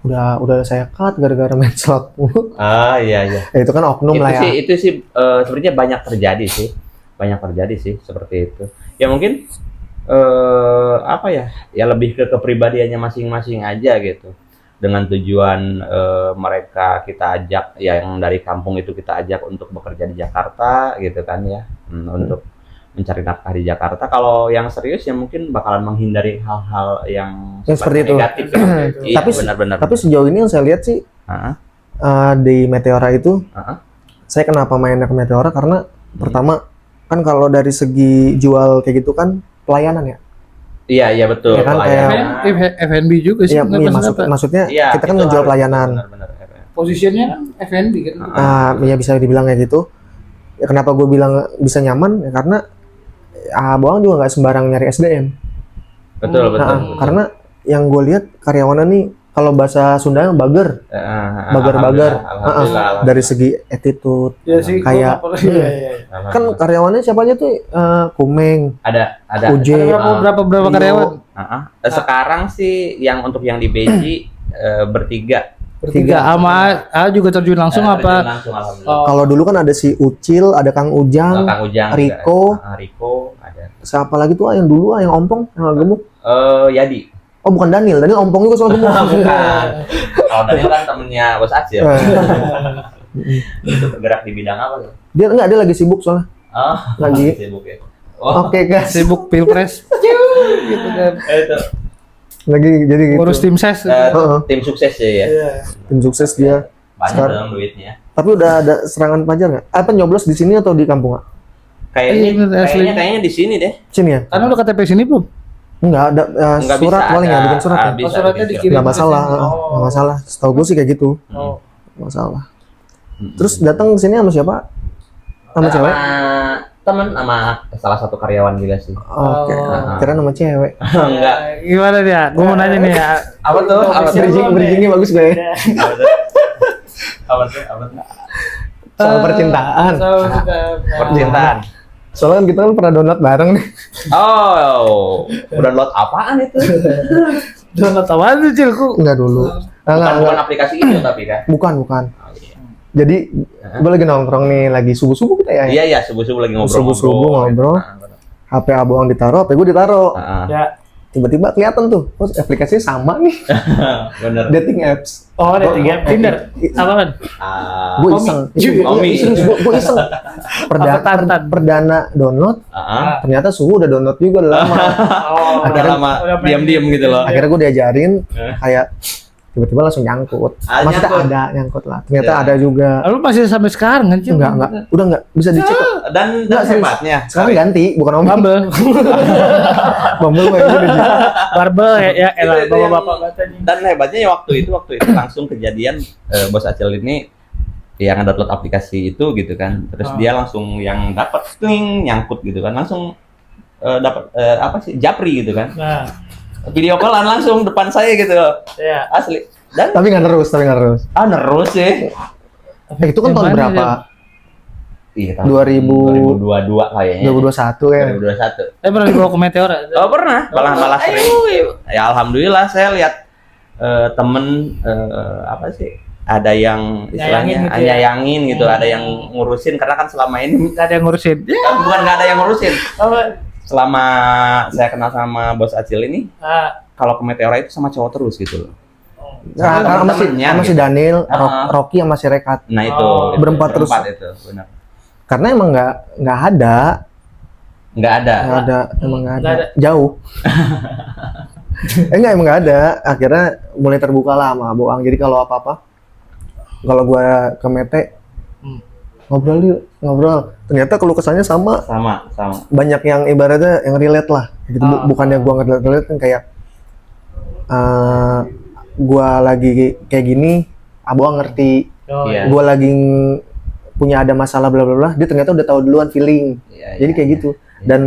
Speaker 3: Udah saya cut gara-gara main slot mulu.
Speaker 4: Iya.
Speaker 3: Itu kan oknum lah ya.
Speaker 4: Itu sih sebenarnya banyak terjadi sih seperti itu. Ya mungkin apa ya? Ya lebih ke kepribadiannya masing-masing aja gitu. Dengan tujuan mereka kita ajak yang dari kampung itu kita ajak untuk bekerja di Jakarta gitu kan ya. Untuk mencari nafkah di Jakarta. Kalau yang serius ya mungkin bakalan menghindari hal-hal yang
Speaker 3: seperti itu.
Speaker 4: negatif. Iya,
Speaker 3: Tapi
Speaker 4: benar-benar.
Speaker 3: Tapi sejauh ini yang saya lihat sih di Meteora itu, saya kenapa mainnya ke Meteora karena pertama kan kalau dari segi jual kayak gitu kan pelayanan ya.
Speaker 4: Iya betul.
Speaker 3: Ya kan,
Speaker 4: Pelayanan.
Speaker 2: F&B juga sih.
Speaker 3: Iya, maksudnya
Speaker 4: Iya,
Speaker 3: kita kan
Speaker 4: itu
Speaker 3: ngejual
Speaker 4: harus
Speaker 3: pelayanan.
Speaker 4: benar-benar.
Speaker 2: Posisinya kan F&B kan.
Speaker 3: Ya bisa dibilang kayak gitu. Ya, kenapa gue bilang bisa nyaman? Ya, karena Abang juga nggak sembarang nyari SDM.
Speaker 4: Betul.
Speaker 3: Karena yang gue lihat karyawannya nih kalau bahasa Sunda bager, bager.
Speaker 4: Alhamdulillah.
Speaker 3: Dari segi attitude.
Speaker 2: Ya sih.
Speaker 3: Kayak kan karyawannya siapa aja tuh Kumeng,
Speaker 4: ada
Speaker 3: Uje,
Speaker 2: Berapa karyawan?
Speaker 4: Sekarang sih yang untuk yang di Beji bertiga
Speaker 2: Bertiga sama A juga terjun langsung
Speaker 4: Terjun
Speaker 2: apa?
Speaker 4: langsung alhamdulillah.
Speaker 2: Oh.
Speaker 3: Kalau dulu kan ada si Ucil, ada Kang Ujang,
Speaker 4: Kang Ujang
Speaker 3: Riko.
Speaker 4: juga. Riko ada.
Speaker 3: siapa lagi tuh yang dulu yang ompong, yang agak gemuk.
Speaker 4: Yadi.
Speaker 3: Oh bukan Daniel ompong juga soal gemuk.
Speaker 4: Bukan. Kalau Daniel kan temennya Bos Acil. Itu bergerak di bidang apa tuh?
Speaker 3: Dia enggak, dia lagi sibuk soalnya.
Speaker 4: Oh,
Speaker 3: Lagi.
Speaker 4: sibuk ya. Oh,
Speaker 3: Oke guys,
Speaker 2: Sibuk pilpres. Gitu kan.
Speaker 4: itu
Speaker 3: lagi jadi gitu.
Speaker 2: Urus tim ses.
Speaker 4: tim sukses ya.
Speaker 2: Iya.
Speaker 3: Tim sukses dia.
Speaker 4: Banyak
Speaker 3: Sekarang-
Speaker 4: dong duitnya.
Speaker 3: Tapi udah ada serangan pajar nggak? Apa nyoblos di sini atau di kampung? Nggak?
Speaker 4: Kayaknya
Speaker 2: bener, asli.
Speaker 4: kayaknya di sini deh.
Speaker 3: Sini ya?
Speaker 2: Karena udah KTP sini belum?
Speaker 3: Enggak ada
Speaker 4: Nggak
Speaker 3: surat
Speaker 4: bisa
Speaker 3: paling ya,
Speaker 4: ada.
Speaker 3: bikin surat ya.
Speaker 4: Bisa,
Speaker 2: suratnya
Speaker 4: bikin
Speaker 2: dikirim.
Speaker 3: Nggak masalah,
Speaker 2: ke sini.
Speaker 3: nggak masalah. Setahu gue sih kayak gitu,
Speaker 2: Oh.
Speaker 3: nggak masalah. Terus datang ke sini sama siapa? Sama cewek?
Speaker 4: Temen sama salah satu karyawan juga sih.
Speaker 3: Oke,
Speaker 2: Oh.
Speaker 3: kira nama cewek.
Speaker 4: Enggak.
Speaker 2: Gimana dia? Gue mau nanya nih ya.
Speaker 4: Apa tuh? Apa tuh?
Speaker 3: Bridgingnya bagus gue.
Speaker 4: Apa tuh? Apa tuh? Apa tuh?
Speaker 3: Soal percintaan.
Speaker 4: Percintaan.
Speaker 3: Soalnya kan kita kan pernah download bareng nih.
Speaker 4: Oh, download apaan itu?
Speaker 2: Download apaan tuh Cil?
Speaker 3: Enggak dulu.
Speaker 4: Bukan aplikasi itu tapi kan.
Speaker 3: Bukan.
Speaker 4: Oh, iya.
Speaker 3: Jadi gue lagi nongkrong nih, lagi subuh-subuh kita ya.
Speaker 4: Iya iya subuh-subuh lagi ngobrol.
Speaker 3: Subuh-subuh ngobrol. HP abang ditaruh, HP gue ditaruh.
Speaker 2: Ya.
Speaker 3: Tiba-tiba kelihatan tuh, oh aplikasinya sama nih.
Speaker 4: Bener.
Speaker 3: Dating apps.
Speaker 2: Oh, dating app Tinder. Apaan?
Speaker 3: Gue iseng.
Speaker 4: Omi.
Speaker 3: Gue iseng.
Speaker 2: Apa Tantan?
Speaker 3: Perdana download.
Speaker 4: Ah,
Speaker 3: Ternyata suhu udah download juga udah lama.
Speaker 2: Oh,
Speaker 4: udah lama
Speaker 2: udah main.
Speaker 4: diam-diam gitu loh.
Speaker 3: Akhirnya gue diajarin kayak tiba-tiba langsung nyangkut.
Speaker 4: Ah,
Speaker 3: Maksudnya
Speaker 4: nyangkut.
Speaker 3: ada nyangkut lah. Ternyata
Speaker 4: Ya.
Speaker 3: ada juga.
Speaker 2: Lu masih sampai sekarang kan Cil?
Speaker 3: Enggak. Udah enggak bisa dicek. kok.
Speaker 4: Dan
Speaker 3: Nggak, serius.
Speaker 4: hebatnya.
Speaker 3: Sekarang ganti, bukan Om.
Speaker 2: Bumble.
Speaker 3: Bumble mah yang udah gitu.
Speaker 2: Barbel ya elah
Speaker 4: Itu yang-
Speaker 2: bapak-bapak katanya.
Speaker 4: Dan hebatnya ya waktu itu langsung kejadian Bos Acil ini yang download aplikasi itu gitu kan. Terus
Speaker 2: Ah.
Speaker 4: dia langsung yang dapat nyangkut gitu kan. Langsung dapat apa sih? Japri gitu kan.
Speaker 2: Nah,
Speaker 4: Video callan langsung depan saya gitu.
Speaker 2: ya.
Speaker 4: Asli. Dan
Speaker 3: Tapi nggak terus.
Speaker 4: nerus sih.
Speaker 3: Itu kan tahun
Speaker 2: Yang mana,
Speaker 3: berapa?
Speaker 4: Iya,
Speaker 3: 2022
Speaker 4: kayaknya.
Speaker 3: 2021 kan.
Speaker 4: 2021.
Speaker 2: Pernah dibawa ke Meteor?
Speaker 4: Oh pernah, malah sering. Ya alhamdulillah saya lihat temen apa sih? Ada yang istilahnya
Speaker 2: Nyayangin gitu ya?
Speaker 4: nyayangin gitu, ada yang ngurusin karena kan selama ini
Speaker 2: Gak ada yang ngurusin.
Speaker 4: bukan nggak ada yang ngurusin.
Speaker 2: Apa?
Speaker 4: Selama saya kenal sama Bos Acil ini,
Speaker 2: Ah,
Speaker 4: kalau ke Meteora itu sama cowok terus gitu loh.
Speaker 3: Nah, sama
Speaker 4: temen-temennya
Speaker 3: si
Speaker 4: gitu.
Speaker 3: Daniel,
Speaker 4: Ah.
Speaker 3: Rocky sama si Rekat.
Speaker 4: Nah itu,
Speaker 2: Oh,
Speaker 4: itu,
Speaker 3: berempat terus.
Speaker 4: itu, benar.
Speaker 3: Karena emang nggak ada,
Speaker 4: Nggak ada.
Speaker 3: emang nggak
Speaker 2: Nggak
Speaker 3: ada.
Speaker 2: ada.
Speaker 3: Jauh. Enggak, emang nggak ada. Akhirnya mulai terbuka lah sama Boang. Jadi kalau apa-apa, kalau gua ke Mete, ngobrol yuk, ngobrol. Ternyata keluh kesahnya sama.
Speaker 4: Sama.
Speaker 3: Banyak yang ibaratnya yang relate lah. Gitu.
Speaker 2: Ah.
Speaker 3: Bukannya gua nggak relate kan kayak gua lagi kayak gini, Aboang ngerti.
Speaker 2: oh,
Speaker 4: Iya.
Speaker 3: Gua lagi punya ada masalah bla bla bla, dia ternyata udah tahu duluan feeling.
Speaker 4: Iya,
Speaker 3: Jadi
Speaker 4: iya,
Speaker 3: kayak
Speaker 4: iya.
Speaker 3: gitu. Dan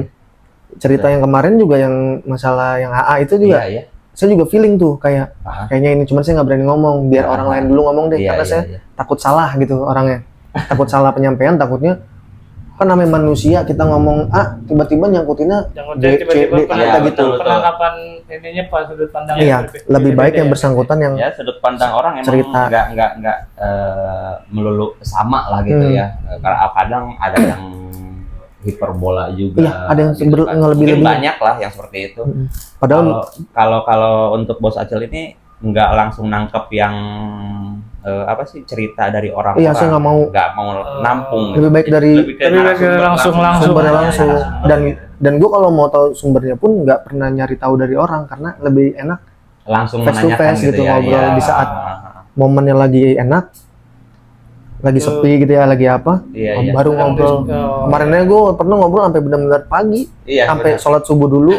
Speaker 3: cerita yang kemarin juga yang masalah yang AA itu juga
Speaker 4: Iya.
Speaker 3: saya juga feeling tuh kayak
Speaker 4: Ah.
Speaker 3: kayaknya ini, cuman saya nggak berani ngomong biar
Speaker 4: Ah.
Speaker 3: orang lain dulu ngomong deh,
Speaker 4: Iya,
Speaker 3: karena
Speaker 4: iya,
Speaker 3: saya
Speaker 4: iya.
Speaker 3: takut salah gitu orangnya. Takut salah penyampaian, takutnya kan namanya manusia, kita ngomong A tiba-tiba nyangkutinnya
Speaker 2: Jangan
Speaker 3: B, C,
Speaker 2: tiba-tiba
Speaker 3: D,
Speaker 4: Iya,
Speaker 3: ternyata gitu.
Speaker 4: betul.
Speaker 2: penangkapan ininya pas sudut pandang
Speaker 3: Iya, lebih baik yang
Speaker 2: berbeda-beda ya.
Speaker 3: bersangkutan yang
Speaker 4: Ya sudut pandang orang emang
Speaker 3: Cerita.
Speaker 4: nggak melulu sama lah gitu ya. Karena kadang ada yang hiperbola juga.
Speaker 3: Iya, ada yang
Speaker 4: gitu kan.
Speaker 3: ngelebih-lebih.
Speaker 4: Mungkin banyak lah yang seperti itu.
Speaker 3: padahal
Speaker 4: Kalau untuk Bos Acil ini nggak langsung nangkep yang apa sih cerita dari orang-orang.
Speaker 3: Iya, saya nggak mau.
Speaker 4: nampung.
Speaker 3: Lebih baik dari-
Speaker 4: ke
Speaker 2: Lebih baik dari langsung.
Speaker 3: sumbernya langsung. Dan
Speaker 4: gitu.
Speaker 3: dan gue kalau mau tahu sumbernya pun nggak pernah nyari tahu dari orang, karena lebih enak
Speaker 4: langsung
Speaker 3: face to
Speaker 4: menanyakan
Speaker 3: face gitu,
Speaker 4: ya.
Speaker 3: ngobrol
Speaker 4: Iya.
Speaker 3: di saat momennya lagi enak, lagi sepi gitu ya, lagi apa,
Speaker 4: Iya,
Speaker 3: oh,
Speaker 4: iya.
Speaker 3: baru ngobrol. Kemarinnya gue pernah ngobrol sampai benar-benar pagi,
Speaker 4: Iya,
Speaker 3: sampai
Speaker 4: benar.
Speaker 3: sholat subuh dulu,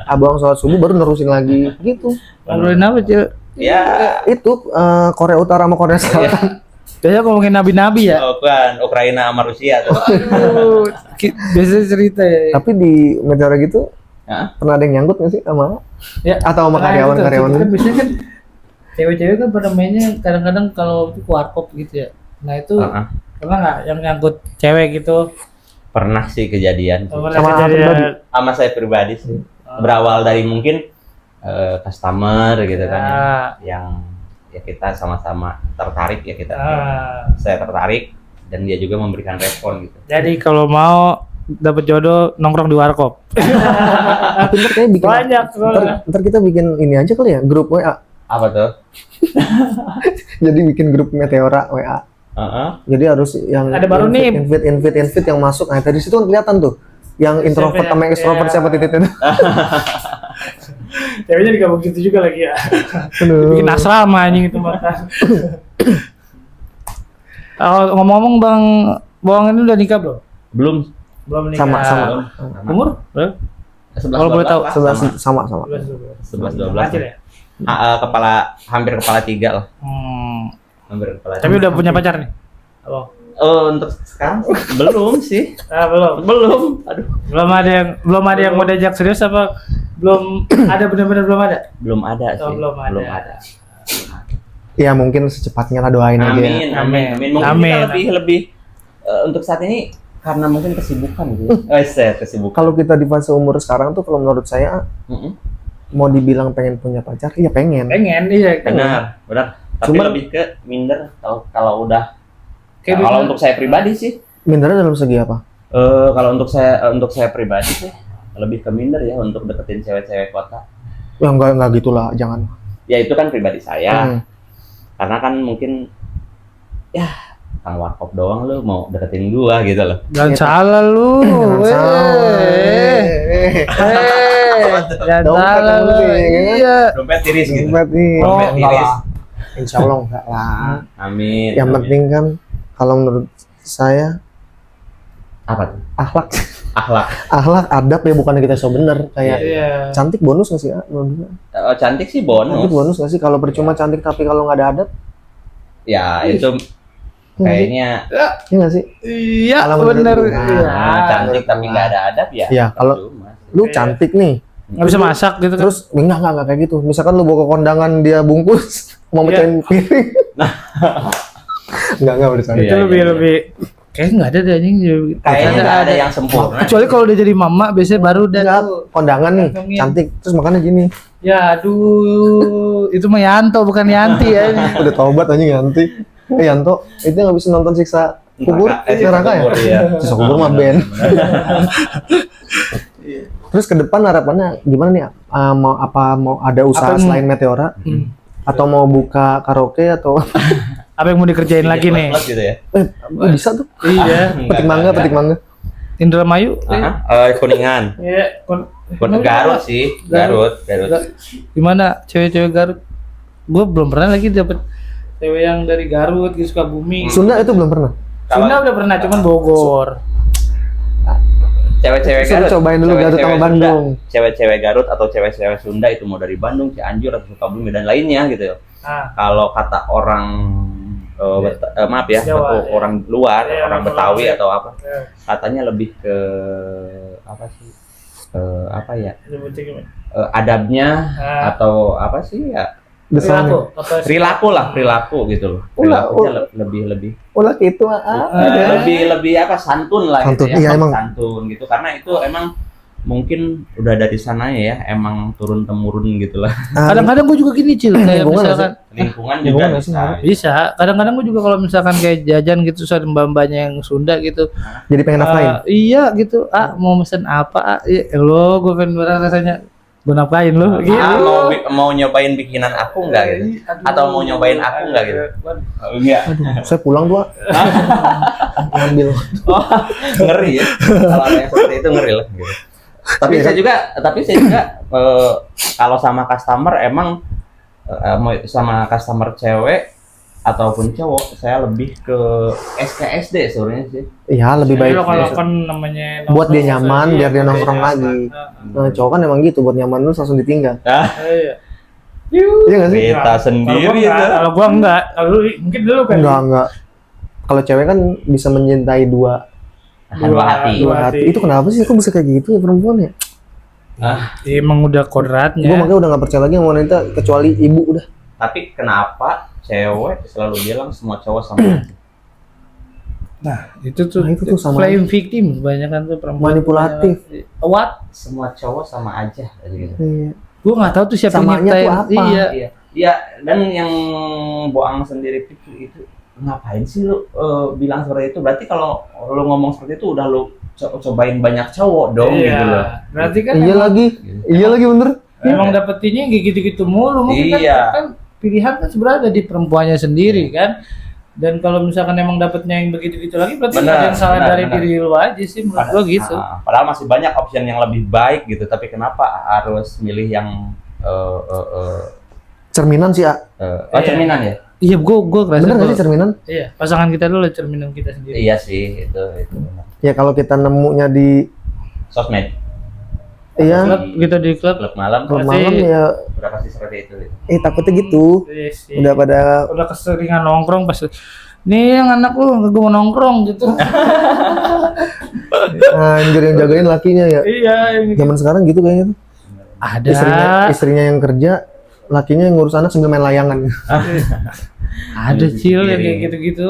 Speaker 3: abang sholat subuh baru nerusin lagi gitu.
Speaker 2: Ngobrolin apa Cil?
Speaker 4: Ya,
Speaker 3: Itu Korea Utara sama Korea Selatan.
Speaker 2: Biasanya ngomongin nabi-nabi ya.
Speaker 4: oh, bukan Ukraina sama Rusia tuh.
Speaker 2: Aduh, biasanya cerita ya.
Speaker 3: Tapi di Meteora gitu
Speaker 4: Hah?
Speaker 3: pernah ada yang nyangkut nggak sih sama
Speaker 2: Ya,
Speaker 3: atau sama
Speaker 2: karena
Speaker 3: karyawan-karyawan?
Speaker 2: itu kan biasanya kan cewek-cewek kan pada mainnya kadang-kadang kalau itu warkop gitu ya. Nah itu
Speaker 4: Heeh.
Speaker 2: pernah nggak yang nyangkut cewek gitu?
Speaker 4: Pernah sih kejadian sih.
Speaker 2: Pernah
Speaker 3: Sama
Speaker 2: kejadian-
Speaker 3: pribadi?
Speaker 4: Sama saya pribadi sih. Berawal dari mungkin customer gitu kan
Speaker 2: Ya.
Speaker 4: yang ya kita sama-sama tertarik ya kita.
Speaker 2: Ah.
Speaker 4: Saya tertarik dan dia juga memberikan respon gitu.
Speaker 2: Jadi kalau mau dapat jodoh nongkrong di warkop.
Speaker 3: Tapi ntar kayak bikin
Speaker 2: Banyak soalnya.
Speaker 3: ntar kita bikin ini aja kali ya, grup WA.
Speaker 4: Apa tuh?
Speaker 3: Jadi bikin grup Meteora WA. Jadi harus yang
Speaker 2: Ada baru nih.
Speaker 3: invite yang masuk. Nah, dari situ kan kelihatan tuh yang introvert sama extrovert siapa titik itu.
Speaker 2: Ceweknya digabung gitu juga lagi ya.
Speaker 3: Aduh.
Speaker 2: Bikin asrama anjing itu mata. Oh, ngomong-ngomong Bang Boang ini udah nikah belum?
Speaker 4: Belum.
Speaker 2: Belum nikah.
Speaker 3: Sama.
Speaker 2: Umur? Berapa?
Speaker 4: 11,
Speaker 2: Kalau boleh
Speaker 4: 12
Speaker 2: tahu.
Speaker 4: lah,
Speaker 3: sama.
Speaker 4: 11 12.
Speaker 2: Kecil ya?
Speaker 4: Hampir kepala 3 lah. Hampir kepala
Speaker 2: Tapi udah punya pacar nih? Oh.
Speaker 4: untuk sekarang sih belum sih.
Speaker 2: Belum.
Speaker 4: Belum. Aduh.
Speaker 2: Belum ada yang mau diajak serius apa? Belum ada benar-benar belum ada?
Speaker 4: Belum ada sih.
Speaker 2: Oh, belum ada.
Speaker 3: Ya mungkin secepatnya lah doain aja.
Speaker 4: Amin. Mungkin kita lebih untuk saat ini karena mungkin kesibukan gitu. Kesibukan.
Speaker 3: Kalau kita di fase umur sekarang tuh kalau menurut saya mau dibilang pengen punya pacar, iya pengen.
Speaker 2: Pengen, iya.
Speaker 4: Benar. Tapi
Speaker 3: Cuman-
Speaker 4: lebih ke minder kalau udah.
Speaker 2: Kayak
Speaker 4: Kalau
Speaker 2: dulu-
Speaker 4: untuk saya pribadi sih,
Speaker 3: Mindernya dalam segi apa?
Speaker 4: kalau untuk saya pribadi sih lebih ke minder ya untuk deketin cewek-cewek kota.
Speaker 3: Ya enggak gitulah, jangan.
Speaker 4: Ya itu kan pribadi saya.
Speaker 3: Hmm.
Speaker 4: Karena kan mungkin ya kang warkop doang lu mau deketin gua gitu loh.
Speaker 2: Jangan salah lu.
Speaker 3: Jangan salah.
Speaker 2: Jangan
Speaker 3: Dompet
Speaker 2: salah
Speaker 3: yang
Speaker 2: lu.
Speaker 3: penting, ya kan?
Speaker 2: Iya.
Speaker 4: Dompet tiris gitu.
Speaker 3: Dompet nih.
Speaker 2: Oh,
Speaker 3: Enggak
Speaker 4: tiris.
Speaker 3: lah. Insya Allah enggak lah.
Speaker 4: Amin.
Speaker 3: Yang
Speaker 4: amin.
Speaker 3: penting kan kalau menurut saya
Speaker 4: apa tuh?
Speaker 3: akhlak,
Speaker 4: Akhlak.
Speaker 3: adab ya, bukannya kita so bener kayak
Speaker 2: Iya.
Speaker 3: cantik bonus nggak sih? Menurut saya.
Speaker 4: Cantik sih
Speaker 3: Cantik
Speaker 4: bonus.
Speaker 3: bonus nggak sih? Kalau percuma cantik tapi kalau nggak ada adab,
Speaker 4: Ya itu kayaknya
Speaker 3: ya nggak sih?
Speaker 2: Iya,
Speaker 3: Kalau menurut
Speaker 2: bener.
Speaker 3: lu,
Speaker 2: Iya.
Speaker 4: cantik tapi nggak ada adab ya.
Speaker 3: Iya, kalau
Speaker 4: percuma sih.
Speaker 3: Lu cantik nih,
Speaker 2: Nggak bisa masak gitu kan?
Speaker 3: terus enggak kayak gitu. Misalkan lu bawa ke kondangan dia bungkus, mau mecahin piring. Enggak bercanda.
Speaker 2: Itu
Speaker 4: Iya,
Speaker 2: lebih kayaknya nggak ada deh anjing.
Speaker 4: Kayaknya nggak ada yang sempurna.
Speaker 2: Kecuali kalau udah jadi mama biasanya baru udah
Speaker 3: Enggak,
Speaker 2: tuh.
Speaker 3: kondangan nih,
Speaker 2: Gantungin.
Speaker 3: cantik, terus makannya gini.
Speaker 2: Ya aduh, itu mah Yanto bukan Yanti ya.
Speaker 3: Udah taubat anjing Yanti. Yanto, itu nggak bisa nonton siksa kubur, neraka ya?
Speaker 4: Iya.
Speaker 3: Siksa kubur mah Ben. Terus ke depan harapannya gimana nih? Mau ada usaha
Speaker 2: Apa yang-
Speaker 3: selain Meteora? Atau mau buka karaoke atau
Speaker 2: Apa yang mau dikerjain lagi nih?
Speaker 4: Plus gitu ya.
Speaker 3: bisa tuh?
Speaker 2: Iya.
Speaker 3: Petik mangga.
Speaker 2: Indramayu.
Speaker 4: Kuningan.
Speaker 2: Iya.
Speaker 4: Garut sih. Garut.
Speaker 2: Gimana cewek-cewek Garut? Gue belum pernah lagi dapet cewek yang dari Garut, gitu Sukabumi.
Speaker 3: Sunda itu belum pernah.
Speaker 2: Sunda udah pernah, cuman Bogor.
Speaker 4: Cewek-cewek
Speaker 3: Suruh
Speaker 4: Garut.
Speaker 3: cobain dulu Garut sama
Speaker 4: Cewek-cewek
Speaker 3: Bandung.
Speaker 4: Sunda. Cewek-cewek Garut atau cewek-cewek Sunda itu mau dari Bandung, Cianjur atau Sukabumi dan lainnya gitu.
Speaker 2: Ah,
Speaker 4: Kalau kata orang maaf ya,
Speaker 2: Jawa,
Speaker 4: atau
Speaker 2: ya.
Speaker 4: orang luar,
Speaker 2: Iya,
Speaker 4: orang
Speaker 2: orang
Speaker 4: Betawi
Speaker 2: luar.
Speaker 4: atau apa,
Speaker 2: ya.
Speaker 4: katanya lebih ke apa sih? Apa ya?
Speaker 2: Sebutnya gimana?
Speaker 4: Adabnya
Speaker 2: Ah.
Speaker 4: atau apa sih ya?
Speaker 2: Perilaku. Apa sih?
Speaker 4: Perilaku gitu loh.
Speaker 3: Ulah,
Speaker 4: Perilakunya lebih
Speaker 3: Ulah gitu
Speaker 4: lebih apa santun lah
Speaker 3: Santun,
Speaker 4: gitu ya.
Speaker 3: iya, emang.
Speaker 4: Santun gitu karena itu emang mungkin udah dari sananya ya, emang turun temurun gitu lah.
Speaker 2: Kadang-kadang gue juga gini Cil, kayak
Speaker 3: Lingkungan
Speaker 2: misalkan
Speaker 4: Lingkungan juga
Speaker 3: Lingkungan nggak sih,
Speaker 4: bisa.
Speaker 2: bisa. Kadang-kadang gue juga kalau misalkan kayak jajan gitu, soal mbak-mbaknya yang Sunda gitu.
Speaker 3: jadi pengen nafkain.
Speaker 2: Iya gitu. Mau mesen apa? Iya, lo gue pengen berat rasanya. Gue nafkain lo. Gitu.
Speaker 4: Mau nyobain bikinan aku enggak gitu? Atau mau nyobain aku enggak gitu? Enggak.
Speaker 3: Saya pulang tuh ngambil.
Speaker 4: Oh, ngeri ya. Kalau ada yang seperti itu ngeri lah gitu. Tapi saya juga kalau sama customer emang mau sama customer cewek ataupun cowok saya lebih ke SKSD sebenarnya sih.
Speaker 3: Iya, lebih baik.
Speaker 2: Kalau kan namanya
Speaker 3: Buat dia
Speaker 2: nongkrong,
Speaker 3: nyaman,
Speaker 2: iya,
Speaker 3: biar dia
Speaker 2: buat
Speaker 3: nongkrong
Speaker 2: nyaman.
Speaker 3: lagi. Nah, cowok kan emang gitu, buat nyaman terus langsung ditinggal.
Speaker 2: Iya.
Speaker 3: Iya nggak sih?
Speaker 4: Kita sendiri itu.
Speaker 2: Kalau gua enggak. Kalau lu mungkin dulu kan.
Speaker 3: Enggak. Kalau cewek kan bisa mencintai dua
Speaker 4: Dua hati.
Speaker 3: hati. Itu kenapa sih? Kok bisa kayak gitu ya perempuan ya?
Speaker 2: Ya, emang udah
Speaker 3: Gue
Speaker 2: kodratnya.
Speaker 3: makanya udah nggak percaya lagi sama wanita kecuali ibu udah.
Speaker 4: Tapi kenapa cewek selalu bilang semua cowok sama aja?
Speaker 2: Itu tuh,
Speaker 3: Nah, itu tuh sama
Speaker 2: playing victim kebanyakan tuh perempuan.
Speaker 3: Manipulatif.
Speaker 2: What?
Speaker 4: Semua cowok sama aja gitu.
Speaker 3: Iya.
Speaker 2: Gua nggak tahu tuh siapa yang
Speaker 3: Samanya
Speaker 2: nyiptain.
Speaker 3: tuh apa?
Speaker 2: Iya.
Speaker 4: Iya. Iya, dan yang Boang sendiri itu ngapain sih lu bilang seperti itu? Berarti kalau lu ngomong seperti itu udah lu cobain banyak cowok dong gitu loh.
Speaker 2: Berarti kan
Speaker 3: Iya lagi. Iya lagi bener.
Speaker 2: emang dapetinnya yang gitu-gitu mulu. Mungkin
Speaker 4: Iya.
Speaker 2: kan pilihan kan sebenarnya ada di perempuannya sendiri kan. Dan kalau misalkan emang dapetnya yang begitu-gitu lagi, berarti
Speaker 4: Benar,
Speaker 2: ada yang salah
Speaker 4: benar,
Speaker 2: dari
Speaker 4: benar.
Speaker 2: diri lu aja sih menurut gua gitu.
Speaker 4: Padahal masih banyak option yang lebih baik gitu, tapi kenapa harus milih yang
Speaker 3: Cerminan sih,
Speaker 4: cerminan ya?
Speaker 2: Iya, gua ngerasa
Speaker 3: bener nggak sih
Speaker 2: kalau-
Speaker 3: cerminan?
Speaker 2: Iya, pasangan kita dulu lah cerminan kita sendiri.
Speaker 4: Iya sih, itu benar.
Speaker 3: Ya kalau kita nemunya di
Speaker 4: Sosmed,
Speaker 3: iya
Speaker 2: Klub kita di klub.
Speaker 4: klub malam,
Speaker 3: klub
Speaker 2: Pasti-
Speaker 3: malam ya,
Speaker 4: udah pasti seperti itu.
Speaker 3: takutnya gitu.
Speaker 2: Iya sih.
Speaker 3: Udah pada
Speaker 2: Udah keseringan nongkrong pas nih yang anak lu gue mau nongkrong gitu.
Speaker 3: anjir yang jagain lakinya ya.
Speaker 2: Iya, ini
Speaker 3: Zaman sekarang gitu kayaknya tuh.
Speaker 2: ada.
Speaker 3: Istrinya yang kerja, lakinya yang ngurus anak sambil main layangan.
Speaker 2: Ada cil yang kayak
Speaker 4: Piring.
Speaker 2: gitu-gitu.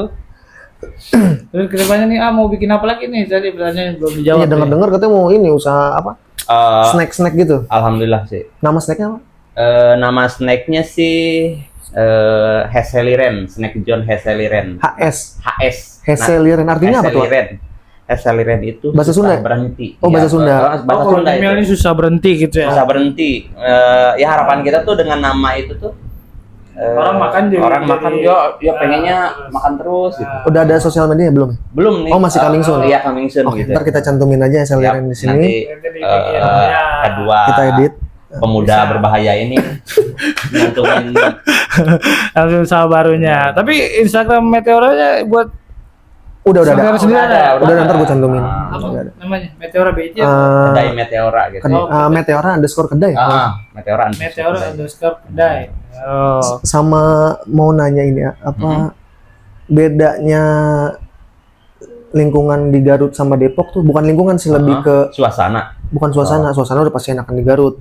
Speaker 2: Terus kedepannya nih mau bikin apa lagi nih? Tadi pertanyaan belum dijawab.
Speaker 3: Iya dengar-dengar katanya mau ini usaha apa? Snack-snack gitu.
Speaker 4: Alhamdulillah sih.
Speaker 3: Nama snacknya apa?
Speaker 4: Nama snacknya sih Heseliren, Snack John Heseliren.
Speaker 3: HS.
Speaker 4: HS.
Speaker 3: Heseliren artinya apa tuh?
Speaker 4: Heseliren itu
Speaker 3: Bahasa
Speaker 4: susah
Speaker 3: Sunda?
Speaker 4: berhenti.
Speaker 3: Oh, bahasa Sunda.
Speaker 4: Bahasa
Speaker 2: Oh,
Speaker 4: Sunda
Speaker 2: email ini
Speaker 4: itu.
Speaker 2: susah berhenti gitu ya.
Speaker 4: Susah berhenti. Ya harapan kita tuh dengan nama itu tuh
Speaker 2: Orang makan jadi-
Speaker 4: ya pengennya makan terus gitu.
Speaker 3: Udah ada sosial media belum?
Speaker 4: Belum nih.
Speaker 3: Oh, masih coming soon?
Speaker 4: Iya, coming soon
Speaker 3: Oke,
Speaker 4: gitu.
Speaker 3: ntar kita cantumin aja Heseliren di
Speaker 4: Nanti
Speaker 3: sini.
Speaker 4: kedua
Speaker 3: Kita edit.
Speaker 4: pemuda berbahaya ini nyantumin
Speaker 2: Langsung usaha barunya. Tapi Instagram Meteoranya buat
Speaker 3: Udah ada.
Speaker 2: Saudara sendiri ada.
Speaker 3: Udah ntar gue cantumin.
Speaker 4: Ah,
Speaker 2: apa
Speaker 3: Udah ada.
Speaker 2: namanya? Meteora BJ.
Speaker 4: kedai Meteora gitu.
Speaker 3: Meteora underscore kedai.
Speaker 4: Meteora.
Speaker 2: Meteora underscore kedai. Oh.
Speaker 3: Sama mau nanya ini ya, apa bedanya lingkungan di Garut sama Depok tuh? Bukan lingkungan sih, lebih ke
Speaker 4: Suasana.
Speaker 3: bukan suasana. Suasana udah pasti enakan di Garut.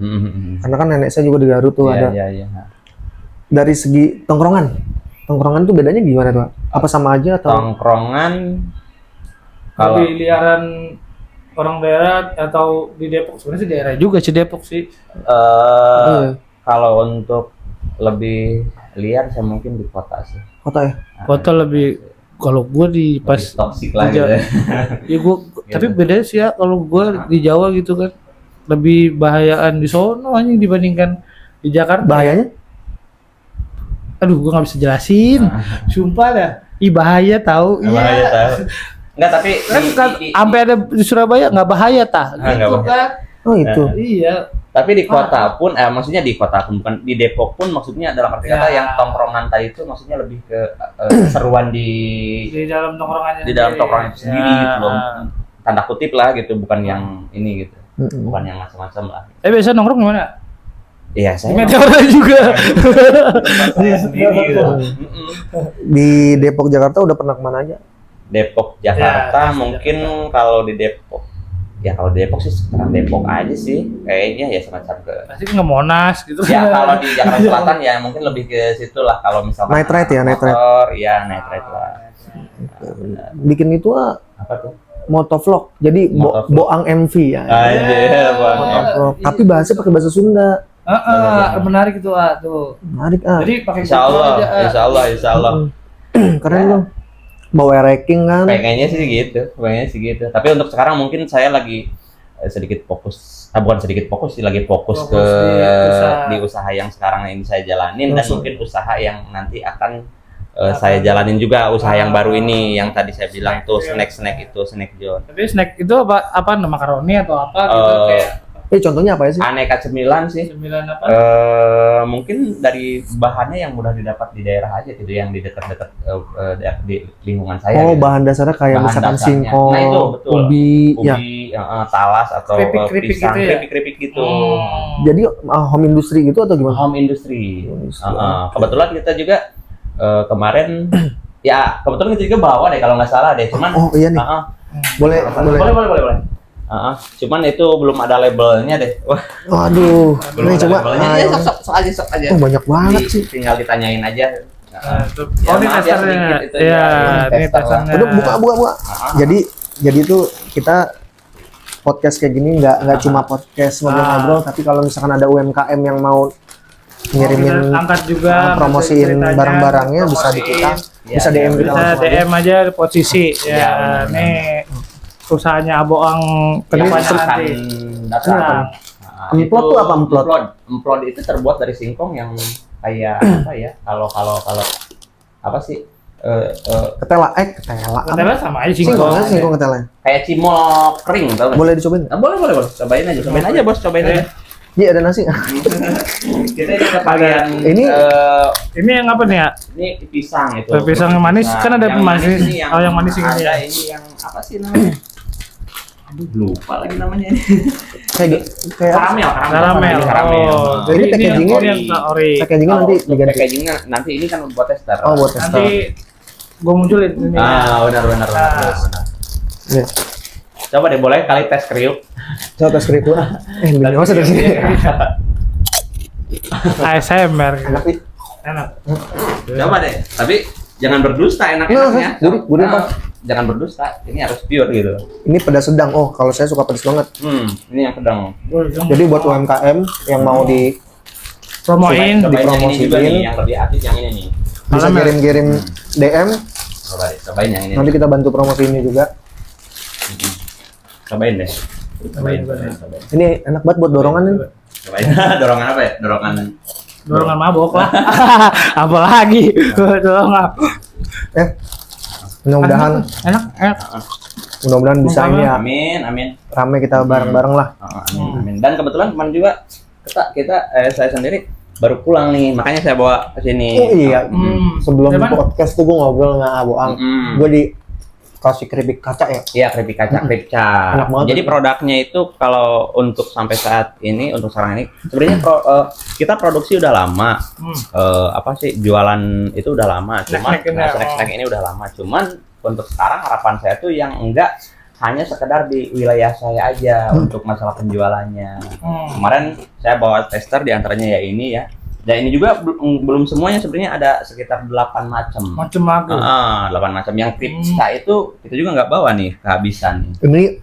Speaker 3: Karena kan nenek saya juga di Garut tuh ada.
Speaker 4: Iya.
Speaker 3: Dari segi tongkrongan tuh bedanya gimana tuh? Apa sama aja atau?
Speaker 4: Tongkrongan kalau
Speaker 2: Lebih liaran orang daerah atau di Depok, sebenarnya sih daerah juga sih Depok sih.
Speaker 3: Iya,
Speaker 4: kalau untuk lebih liar saya mungkin di kota sih.
Speaker 3: kota ya?
Speaker 2: Kota lebih, kalau gue di pas
Speaker 4: Lebih toksik lah
Speaker 2: Iya.
Speaker 4: gitu ya.
Speaker 2: ya gue tapi beda sih ya kalau gue di Jawa gitu kan, lebih bahayaan di sono anjing dibandingkan di Jakarta.
Speaker 3: Bahayanya?
Speaker 2: Aduh, gue nggak bisa jelasin. Sumpah dah. Ih bahaya tahu.
Speaker 4: Bahaya tahu. Enggak, tapi
Speaker 2: Kan sampai ada di Surabaya nggak bahaya tah.
Speaker 4: Ah, nggak
Speaker 2: Gitu
Speaker 4: bahaya.
Speaker 2: kan.
Speaker 3: Oh itu.
Speaker 2: Iya.
Speaker 4: tapi di kota pun maksudnya di kota pun bukan di Depok pun maksudnya dalam arti kata
Speaker 2: Ya.
Speaker 4: yang tongkrongan tadi itu maksudnya lebih ke seruan di
Speaker 2: Di dalam tongkrongannya.
Speaker 4: tongkrongan
Speaker 2: sendiri.
Speaker 4: sendiri gitu loh.
Speaker 2: Ya.
Speaker 4: Tanda kutip lah gitu, bukan yang ini gitu.
Speaker 3: Mm-mm.
Speaker 4: Bukan yang macam-macam lah.
Speaker 2: Biasa nongkrong di mana?
Speaker 4: Iya,
Speaker 2: Di
Speaker 4: saya
Speaker 2: Meteora juga.
Speaker 4: saya sendiri gitu.
Speaker 3: Di Depok Jakarta udah pernah kemana aja?
Speaker 4: Depok Jakarta
Speaker 2: Ya,
Speaker 4: mungkin
Speaker 2: Jakarta.
Speaker 4: kalau di Depok ya kalau di Depok sih sekarang Depok aja sih kayaknya ya semacam ke
Speaker 2: Pasti ke Monas gitu.
Speaker 4: ya kalau di Jakarta Selatan ya mungkin lebih ke situ lah kalau misalkan
Speaker 3: Night ride ya, night ride.
Speaker 4: motor, ya night ride lah.
Speaker 3: Bikin itu
Speaker 4: Apa tuh?
Speaker 3: motovlog. Jadi
Speaker 4: Motovlog.
Speaker 3: Boang MV ya.
Speaker 4: Anjir, Bang.
Speaker 3: Motovlog. Tapi bahasanya pakai bahasa Sunda.
Speaker 2: Menarik itu tuh.
Speaker 3: Menarik
Speaker 2: Jadi pakai
Speaker 4: Insya Allah,
Speaker 2: aja.
Speaker 4: insya Allah, insya Allah.
Speaker 3: Keren dong. Bawa ranking kan.
Speaker 4: Pengennya sih gitu. Tapi untuk sekarang mungkin saya lagi sedikit fokus, bukan sedikit fokus sih, lagi fokus
Speaker 2: Fokus
Speaker 4: di usaha yang sekarang ini saya jalanin dan
Speaker 3: Usaha.
Speaker 4: mungkin usaha yang nanti akan saya jalanin juga, usaha yang baru ini yang tadi saya bilang tuh snack itu snack John.
Speaker 2: Tapi snack itu apa makaroni atau apa gitu
Speaker 4: Eh,
Speaker 2: kayak
Speaker 3: Contohnya apa ya sih?
Speaker 4: Aneka cemilan sih.
Speaker 2: sembilan apa?
Speaker 4: Mungkin dari bahannya yang mudah didapat di daerah aja gitu, yang di dekat-dekat di lingkungan saya.
Speaker 3: Oh,
Speaker 4: gitu.
Speaker 3: bahan dasarnya kayak
Speaker 4: Bahan
Speaker 3: misalkan
Speaker 4: dasarnya.
Speaker 3: singkong,
Speaker 4: Nah, itu betul.
Speaker 3: ubi, ya.
Speaker 4: Talas atau
Speaker 2: Keripik-keripik
Speaker 4: pisang,
Speaker 2: gitu ya?
Speaker 4: keripik-keripik gitu.
Speaker 3: Jadi home industry gitu atau gimana?
Speaker 4: Home industry.
Speaker 3: Industri.
Speaker 4: Kebetulan kita juga kemarin ya kebetulan kita juga bawa deh kalau nggak salah deh, cuman
Speaker 3: Oh iya nih,
Speaker 4: uh-uh.
Speaker 3: boleh.
Speaker 4: boleh. Cuman itu belum ada labelnya deh. Wah,
Speaker 3: Waduh,
Speaker 4: belum
Speaker 3: ini
Speaker 4: ada
Speaker 3: coba.
Speaker 4: labelnya. Ya, sok aja.
Speaker 3: Oh banyak banget sih.
Speaker 4: Tinggal ditanyain aja.
Speaker 2: Oh, ini
Speaker 4: maaf ya,
Speaker 2: testernya.
Speaker 4: sedikit itu
Speaker 2: Iya,
Speaker 4: ya,
Speaker 2: ini
Speaker 4: tester lah.
Speaker 2: testernya.
Speaker 3: Udah buka. Jadi tuh kita podcast kayak gini nggak cuma podcast ngobrol-ngobrol, tapi kalau misalkan ada UMKM yang mau ngirimin
Speaker 2: Kita angkat juga
Speaker 3: promosiin
Speaker 2: ceritanya,
Speaker 3: barang-barangnya bisa di
Speaker 2: promosiin.
Speaker 3: kita,
Speaker 4: Ya,
Speaker 3: bisa DM kita
Speaker 2: Bisa
Speaker 3: langsung aja.
Speaker 2: DM aja posisi ya,
Speaker 4: Ya,
Speaker 2: nih usahanya Aboang kedepannya
Speaker 4: Yang
Speaker 2: nanti.
Speaker 4: akan datang.
Speaker 2: Nah,
Speaker 4: Nah,
Speaker 3: Emplot
Speaker 4: itu
Speaker 3: tuh apa emplot?
Speaker 4: Emplot itu terbuat dari singkong yang kayak apa ya? Kalau apa sih?
Speaker 3: Ketela
Speaker 2: Katanya sama aja
Speaker 3: singkong
Speaker 2: singkong.
Speaker 3: singkong ketela.
Speaker 4: Kayak cimol kering, tau nggak?
Speaker 3: Boleh dicobain?
Speaker 4: Ah, boleh. Cobain aja, bos. Cobain aja.
Speaker 3: Iya, ada nasi.
Speaker 4: Kita ini kebagian
Speaker 3: Ini-
Speaker 2: Ini yang apa nih ya?
Speaker 4: ini pisang itu.
Speaker 2: Pisang yang manis, kan ada
Speaker 4: Yang
Speaker 2: manis.
Speaker 4: ini
Speaker 2: Oh, yang manis ini
Speaker 4: ada
Speaker 2: ya.
Speaker 4: ini yang apa sih namanya? Aduh, lupa lagi namanya ini.
Speaker 3: Kayak kayak
Speaker 2: Karamel. Oh, jadi
Speaker 3: Ini
Speaker 2: ini
Speaker 3: packagingnya-
Speaker 2: yang ori.
Speaker 3: packagingnya nanti diganti.
Speaker 4: Packagingnya nanti ini kan buat tester.
Speaker 3: Oh, buat tester.
Speaker 2: Nanti gue munculin ini.
Speaker 4: Benar.
Speaker 3: Iya.
Speaker 4: Coba deh, boleh kali tes kriuk.
Speaker 3: Coba tes keriput. Beli masa dari sini.
Speaker 2: ASMR.
Speaker 3: Enak nih.
Speaker 2: Enak.
Speaker 4: Coba deh, tapi jangan berdusta
Speaker 3: Nah,
Speaker 4: enak-enaknya.
Speaker 3: gurih apa?
Speaker 4: Jangan berdusta, ini harus pure gitu.
Speaker 3: Ini pedas sedang. Oh, kalau saya suka pedas banget.
Speaker 4: Ini yang sedang.
Speaker 3: Jadi buat UMKM yang mau di
Speaker 2: Promoin.
Speaker 4: Cobain yang ini juga
Speaker 3: dipromosiin.
Speaker 4: nih, yang lebih aktif yang ini nih.
Speaker 3: bisa
Speaker 2: Karamel.
Speaker 3: kirim-kirim DM,
Speaker 4: Cobain yang ini.
Speaker 3: nanti kita bantu promosi ini juga.
Speaker 4: Cobain deh.
Speaker 2: Cobain.
Speaker 3: Ini enak banget buat dorongan ini.
Speaker 4: Cobain. Dorongan apa ya?
Speaker 2: Dorongan mabok lah. Apa lagi? Dorongan.
Speaker 3: Mudah-mudahan
Speaker 2: Enak.
Speaker 3: mudah-mudahan bisa ini ya
Speaker 4: Amin.
Speaker 3: rame kita bareng-bareng lah.
Speaker 4: Amin. Dan kebetulan kemarin juga saya sendiri baru pulang nih, makanya saya bawa ke sini.
Speaker 3: Oh iya. Sebelum
Speaker 2: Dari mana?
Speaker 3: podcast tuh gue ngobrol sama Aboang. Gue dikasih keripik kaca ya.
Speaker 4: Iya, keripik kaca.
Speaker 3: Enak banget.
Speaker 4: Jadi produknya itu kalau untuk sampai saat ini, untuk sekarang ini, sebenarnya kita produksi udah lama. Apa sih, jualan itu udah lama. Cuman snack ini udah lama. Cuman untuk sekarang harapan saya tuh yang enggak hanya sekedar di wilayah saya aja untuk masalah penjualannya. Kemarin saya bawa tester diantaranya ya ini ya. Dan ini juga belum semuanya, sebenarnya ada sekitar 8 macam.
Speaker 2: Macam lagu.
Speaker 4: 8 macam. Yang pizza itu kita juga nggak bawa nih, kehabisan.
Speaker 3: Ini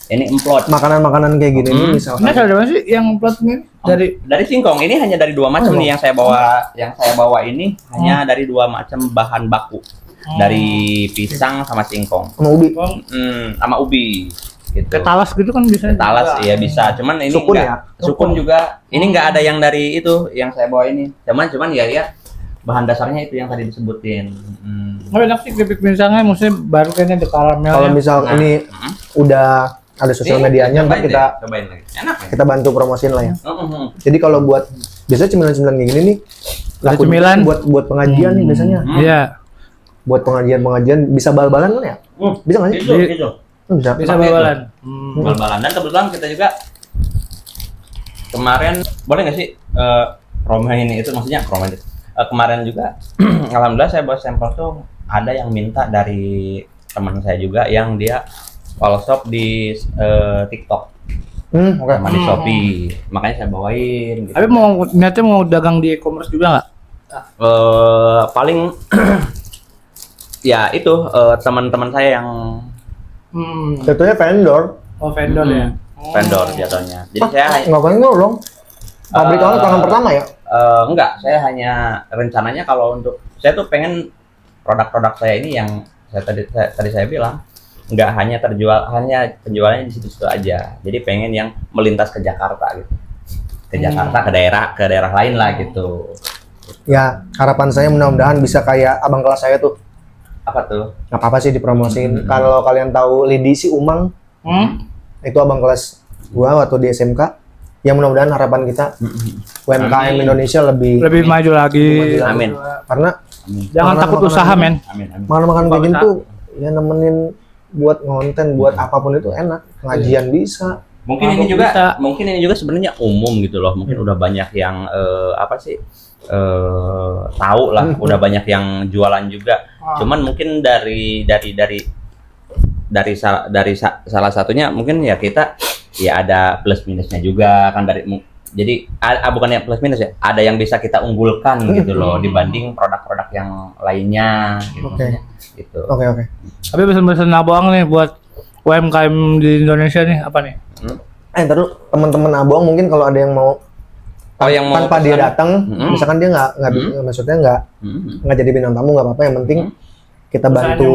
Speaker 4: Ini emplot.
Speaker 3: makanan-makanan kayak gini nih
Speaker 2: Ini
Speaker 3: misalkan.
Speaker 2: ada mana sih yang plotnya ini?
Speaker 4: Dari singkong. Ini hanya dari 2 macam nih yang saya bawa. Yang saya bawa ini hanya dari 2 macam bahan baku. Dari pisang sama singkong.
Speaker 3: Sama ubi.
Speaker 4: Sama ubi. Gitu.
Speaker 2: Ketalas gitu kan bisa.
Speaker 4: Talas iya bisa, cuman ini
Speaker 3: Sukun
Speaker 4: enggak. Sukun juga. Ini enggak ada yang dari itu yang saya bawa ini. Cuman ya bahan dasarnya itu yang tadi disebutin.
Speaker 2: Oh, enak sih keripik pisangnya, maksudnya baru kayaknya ada karamel.
Speaker 3: Kalau misal ini udah ada sosial medianya, ntar kita
Speaker 4: cobain lagi. Enak ya?
Speaker 3: kita bantu promosiin lah ya.
Speaker 4: Mhm.
Speaker 3: Jadi kalau buat biasanya cemilan-cemilan kayak gini nih, laku
Speaker 2: cemilan.
Speaker 3: buat pengajian nih biasanya.
Speaker 2: Iya.
Speaker 3: Buat pengajian bisa bal-balan kan ya? Bisa nggak sih?
Speaker 4: Itu.
Speaker 3: Bisa.
Speaker 2: Bisa
Speaker 4: Pakai
Speaker 2: bawalan.
Speaker 4: Bal-balan. Dan kebetulan kita juga kemarin boleh nggak sih promo ini itu maksudnya promo ini. Kemarin juga alhamdulillah saya buat sampel tuh ada yang minta dari teman saya juga yang dia all shop di TikTok
Speaker 3: Oke.
Speaker 4: sama di Shopee. Makanya saya bawain gitu.
Speaker 2: Tapi niatnya mau dagang di e-commerce juga nggak?
Speaker 4: Paling ya itu teman-teman saya yang
Speaker 3: Jatuhnya vendor.
Speaker 2: Oh, vendor ya.
Speaker 4: vendor jatuhnya. Jadi saya
Speaker 3: Nggak vendor dong. Pabrik awal tangan pertama ya?
Speaker 4: enggak, saya hanya rencananya kalau untuk saya tuh pengen produk-produk saya ini yang tadi saya bilang nggak hanya hanya penjualannya di situ-situ aja. Jadi pengen yang melintas ke Jakarta gitu. Ke Jakarta, ke daerah lain lah gitu.
Speaker 3: Ya, harapan saya mudah-mudahan bisa kayak abang kelas saya tuh.
Speaker 4: Apa tuh?
Speaker 3: Nggak apa-apa sih dipromosiin. Kalau kalian tahu Lidi si Umang, itu abang kelas gua waktu di SMK. Ya mudah-mudahan harapan kita UMKM Indonesia lebih
Speaker 2: Lebih maju lagi.
Speaker 4: Amin.
Speaker 3: karena
Speaker 2: Jangan takut usaha, men.
Speaker 4: Amin.
Speaker 3: makan-makan kayak gitu ya nemenin buat ngonten buat apapun itu enak. Pengajian bisa.
Speaker 4: Mungkin
Speaker 2: Bisa.
Speaker 4: ini juga sebenarnya umum gitu loh. Mungkin udah banyak yang apa sih? Tahu lah, udah banyak yang jualan juga. Cuman mungkin dari salah satunya mungkin ya kita ya ada plus minusnya juga kan jadi bukannya plus minus ya, ada yang bisa kita unggulkan gitu loh dibanding produk-produk yang lainnya gitu.
Speaker 3: Oke.
Speaker 4: Gitu.
Speaker 3: Oke.
Speaker 2: Tapi pesan-pesan Abang nih buat UMKM di Indonesia nih apa nih?
Speaker 3: Ntar dulu teman-teman abang mungkin kalau ada yang mau
Speaker 4: Oh, yang mau
Speaker 3: tanpa dia
Speaker 4: pesan.
Speaker 3: datang, misalkan dia nggak maksudnya nggak jadi bintang tamu nggak apa-apa, yang penting kita bantu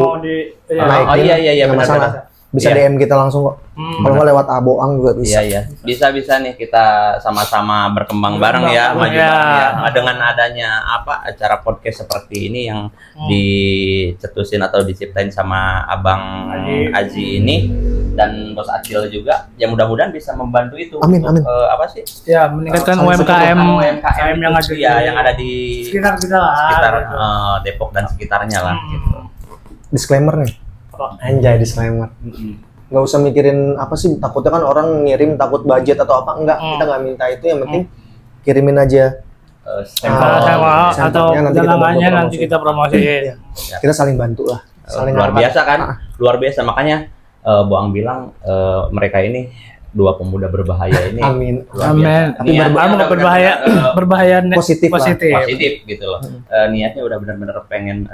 Speaker 3: naikin,
Speaker 4: iya,
Speaker 3: nggak masalah. Bisa
Speaker 4: Iya.
Speaker 3: DM kita langsung kok. Kalau nggak lewat Aboang juga bisa.
Speaker 4: Iya. Bisa nih kita sama-sama berkembang bareng ya, maju bareng ya. Dengan adanya acara podcast seperti ini yang dicetusin atau diciptain sama Abang Aji ini dan Bos Acil juga, ya mudah-mudahan bisa membantu itu.
Speaker 3: Amin,
Speaker 4: untuk,
Speaker 3: amin.
Speaker 2: Ya, meningkatkan
Speaker 3: Saling
Speaker 2: UMKM yang ada
Speaker 4: yang ada di
Speaker 2: sekitar kita lah.
Speaker 4: sekitar Depok dan sekitarnya lah gitu.
Speaker 3: Disclaimer nih. Anjay, disclaimer. Nggak usah mikirin apa sih, takutnya kan orang ngirim takut budget atau apa. Enggak, kita nggak minta itu, yang penting kirimin aja
Speaker 2: Atau
Speaker 3: sampelnya, nanti kita
Speaker 2: dagangannya
Speaker 3: bantu
Speaker 2: nanti kita promosiin.
Speaker 3: kita saling bantu lah, saling
Speaker 4: Luar
Speaker 3: angkat.
Speaker 4: biasa kan? Luar biasa, makanya Boang bilang mereka ini dua pemuda berbahaya ini.
Speaker 3: Amin.
Speaker 4: Luar
Speaker 2: Amin.
Speaker 4: biasa.
Speaker 2: Tapi
Speaker 4: Niatnya udah
Speaker 2: berbahaya,
Speaker 4: benar-benar,
Speaker 2: berbahaya
Speaker 3: Positif lah.
Speaker 4: positif gitu loh. Niatnya udah benar-benar pengen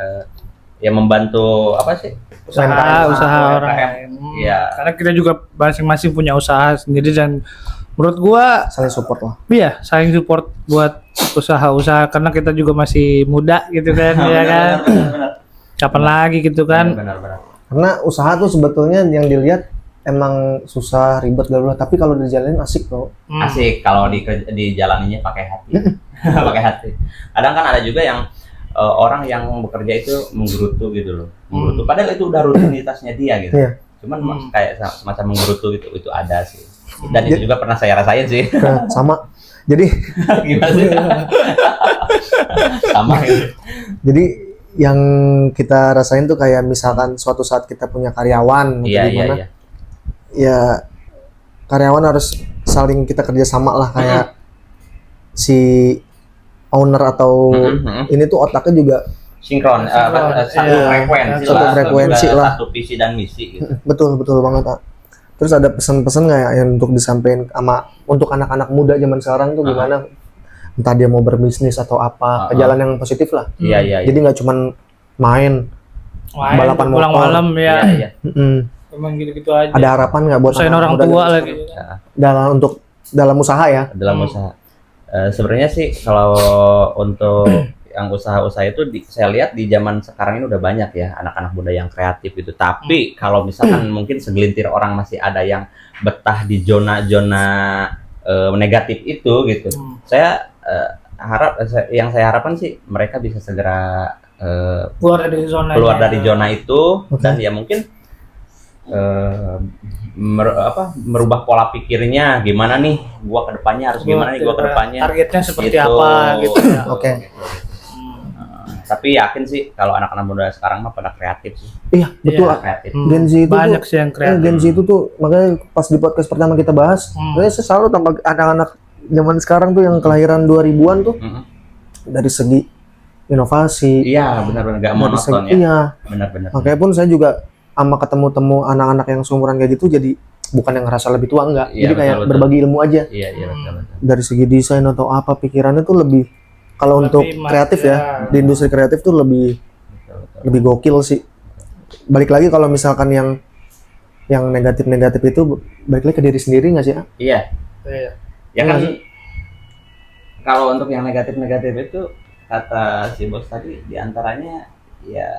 Speaker 4: ya membantu apa sih?
Speaker 2: usaha
Speaker 4: UMKM.
Speaker 2: orang lain.
Speaker 4: Iya.
Speaker 2: Karena kita juga masing-masing punya usaha sendiri, dan menurut gua
Speaker 3: Saling support lah.
Speaker 2: iya saling support buat usaha-usaha, karena kita juga masih muda gitu kan. Ya kan,
Speaker 4: Benar.
Speaker 2: kapan lagi gitu kan.
Speaker 4: Benar.
Speaker 3: Karena usaha tuh sebetulnya yang dilihat emang susah, ribet, galau, tapi kalau dijalanin asik kok.
Speaker 4: Asik kalau dijalaninya pakai hati. Pakai hati. Kadang kan ada juga yang orang yang bekerja itu menggerutu gitu loh. Menggerutu padahal itu udah rutinitasnya dia gitu.
Speaker 3: Iya.
Speaker 4: Cuman kayak semacam menggerutu itu ada sih. Dan itu juga pernah saya rasain sih.
Speaker 3: Nah, sama. Jadi
Speaker 4: Gimana sih? Sama gitu.
Speaker 3: jadi yang kita rasain tuh kayak misalkan suatu saat kita punya karyawan atau
Speaker 4: Iya.
Speaker 3: gimana, ya karyawan harus saling kita kerjasama lah, kayak si owner atau ini tuh otaknya juga
Speaker 4: Sinkron, satu
Speaker 2: Iya.
Speaker 4: frekuensi
Speaker 3: Satu
Speaker 4: lah,
Speaker 3: frekuensi
Speaker 4: juga
Speaker 3: lah.
Speaker 4: satu visi dan misi gitu.
Speaker 3: betul banget, Kak. Terus ada pesan-pesan kayak yang untuk disampaikan sama untuk anak-anak muda zaman sekarang tuh gimana, entah dia mau berbisnis atau apa, ke jalan yang positif lah.
Speaker 4: Iya.
Speaker 3: Jadi nggak cuman main balapan
Speaker 2: pulang
Speaker 3: motor.
Speaker 2: malam ya.
Speaker 4: Iya.
Speaker 2: Emang gitu-gitu aja.
Speaker 3: Ada harapan nggak buat
Speaker 2: Usahain
Speaker 3: anak
Speaker 2: orang
Speaker 3: muda
Speaker 2: tua
Speaker 3: zaman
Speaker 2: lagi.
Speaker 3: sekarang? dalam usaha ya?
Speaker 4: Dalam usaha. Sebenarnya sih kalau untuk yang usaha-usaha itu saya lihat di zaman sekarang ini udah banyak ya anak-anak muda yang kreatif gitu. Tapi kalau misalkan mungkin segelintir orang masih ada yang betah di zona-zona negatif itu gitu. Saya yang saya harapkan sih mereka bisa segera keluar dari zona itu. Dan ya mungkin merubah pola pikirnya, gimana nih gua ke depannya harus gimana nih gua ke depannya,
Speaker 2: targetnya seperti
Speaker 4: gitu.
Speaker 2: apa gitu ya.
Speaker 3: Oke.
Speaker 4: Tapi yakin sih kalau anak-anak muda sekarang mah pada kreatif sih.
Speaker 3: Iya, betul.
Speaker 2: Iya.
Speaker 4: Kreatif.
Speaker 3: Gen Z itu
Speaker 2: Banyak
Speaker 3: tuh,
Speaker 2: sih yang kreatif.
Speaker 3: Gen Z itu tuh makanya pas di podcast pertama kita bahas, saya selalu tambah anak-anak zaman sekarang tuh yang kelahiran 2000-an tuh dari segi inovasi.
Speaker 4: Iya, benar-benar enggak
Speaker 3: dari
Speaker 4: monoton
Speaker 3: segi-
Speaker 4: ya.
Speaker 3: Iya.
Speaker 4: Benar-benar.
Speaker 3: Makanya pun saya juga sama ketemu anak-anak yang seumuran kayak gitu, jadi bukan yang ngerasa lebih tua, enggak.
Speaker 4: Iya,
Speaker 3: Jadi kayak
Speaker 4: betul.
Speaker 3: berbagi ilmu aja.
Speaker 4: Iya, betul.
Speaker 3: Dari segi desain atau apa, pikirannya tuh lebih, kalau untuk kreatif ya, di industri kreatif tuh lebih gokil sih. Balik lagi kalau misalkan yang negatif itu balik lagi ke diri sendiri nggak sih?
Speaker 4: Iya.
Speaker 2: Iya.
Speaker 4: Ya kan kalau untuk yang negatif-negatif itu kata si bos tadi diantaranya ya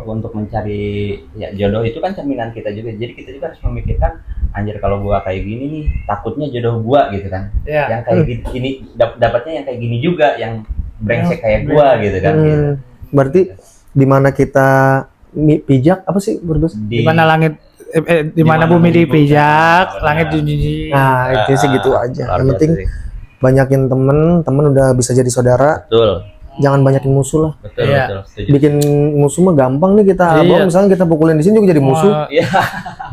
Speaker 4: untuk mencari ya jodoh itu kan cerminan kita juga. Jadi kita juga harus memikirkan, anjir kalau gua kayak gini nih takutnya jodoh gua gitu kan.
Speaker 2: Iya.
Speaker 4: Yang kayak gini dapatnya yang kayak gini juga, yang brengsek kayak gua gitu kan. Gitu.
Speaker 3: Berarti di mana kita pijak apa sih berbes?
Speaker 2: Di mana langit di mana bumi dipijak, langit dijunjung.
Speaker 3: Nah, itu sih gitu aja.
Speaker 4: Luar
Speaker 3: Yang penting
Speaker 4: biasa sih.
Speaker 3: banyakin temen udah bisa jadi saudara.
Speaker 4: Betul.
Speaker 3: Jangan banyakin musuh lah.
Speaker 4: Betul,
Speaker 2: Iya.
Speaker 4: betul. Setuju.
Speaker 3: Bikin musuh mah gampang nih kita.
Speaker 2: Iya.
Speaker 3: Abang misalnya kita pukulin di sini juga jadi musuh.
Speaker 4: Iya.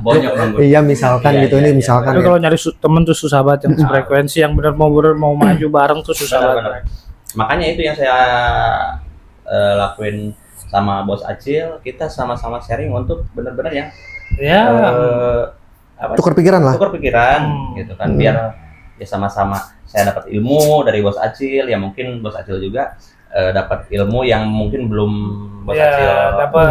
Speaker 4: Bonyok dong gua.
Speaker 3: Iya misalkan
Speaker 4: Iya,
Speaker 3: gitu,
Speaker 4: iya,
Speaker 3: ini
Speaker 4: iya.
Speaker 3: misalkan
Speaker 2: Tapi
Speaker 3: ya.
Speaker 2: kalau nyari temen tuh susah banget, yang frekuensi yang benar mau maju bareng tuh susah banget.
Speaker 4: Benar-benar. Makanya itu yang saya lakuin sama Bos Acil, kita sama-sama sharing untuk benar-benar yang
Speaker 2: Ya.
Speaker 3: Tukar pikiran lah.
Speaker 4: tukar pikiran gitu kan, biar ya sama-sama saya dapat ilmu dari Bos Acil, ya mungkin Bos Acil juga dapat ilmu yang mungkin belum Bos
Speaker 2: Ya,
Speaker 4: Acil
Speaker 2: dapat.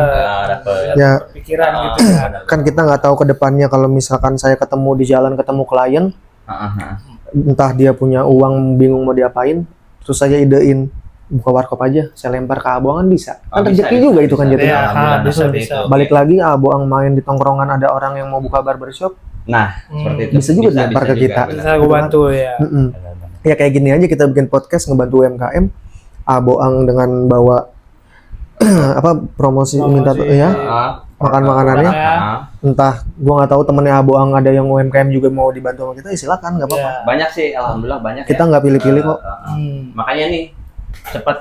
Speaker 4: dapat.
Speaker 3: Ya.
Speaker 2: Pikiran gitu ya.
Speaker 3: Kan kita nggak tahu ke depannya, kalau misalkan saya ketemu di jalan, ketemu klien, Entah dia punya uang bingung mau diapain, terus saya idein buka warkop aja, saya lempar ke Aboang kan bisa. Kan rezeki juga itu kan jadi.
Speaker 2: Iya, bisa.
Speaker 3: Balik lagi Aboang main di tongkrongan ada orang yang mau buka barbershop,
Speaker 4: Nah, seperti itu.
Speaker 3: bisa juga dilempar ke kita.
Speaker 2: Bisa gue bantu ya.
Speaker 3: Ya kayak gini aja kita bikin podcast ngebantu UMKM, Aboang dengan bawa promosi minta ya makan makanannya. Entah gua nggak tahu temennya Aboang ada yang UMKM juga mau dibantu sama kita, ya silakan nggak apa-apa.
Speaker 4: Banyak sih, alhamdulillah banyak.
Speaker 3: Kita nggak pilih-pilih kok.
Speaker 4: Makanya nih cepet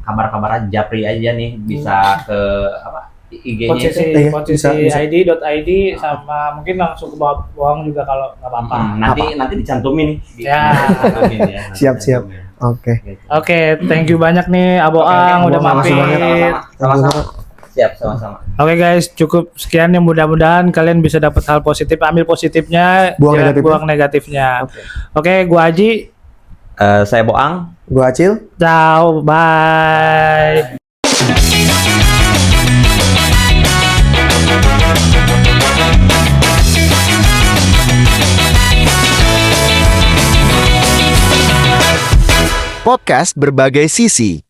Speaker 4: kabar-kabar aja Japri aja nih bisa ke IG-nya itu.
Speaker 2: Posisi
Speaker 3: bisa.
Speaker 2: id.id sama mungkin langsung ke bawah uang juga kalau nggak apa-apa.
Speaker 4: Nanti dicantumin nih.
Speaker 2: Ya.
Speaker 3: Siap. Oke.
Speaker 2: Oke, thank you banyak nih Aboang udah
Speaker 3: makasih
Speaker 2: mampir.
Speaker 3: banyak.
Speaker 4: Sama-sama. Siap, sama-sama.
Speaker 2: Oke guys, cukup sekian ya, mudah-mudahan kalian bisa dapat hal positif, ambil positifnya, buang negatifnya. Oke, gua Aji.
Speaker 4: Saya Boang.
Speaker 3: Gua Acil.
Speaker 2: Ciao, bye.
Speaker 1: Podcast berbagai sisi.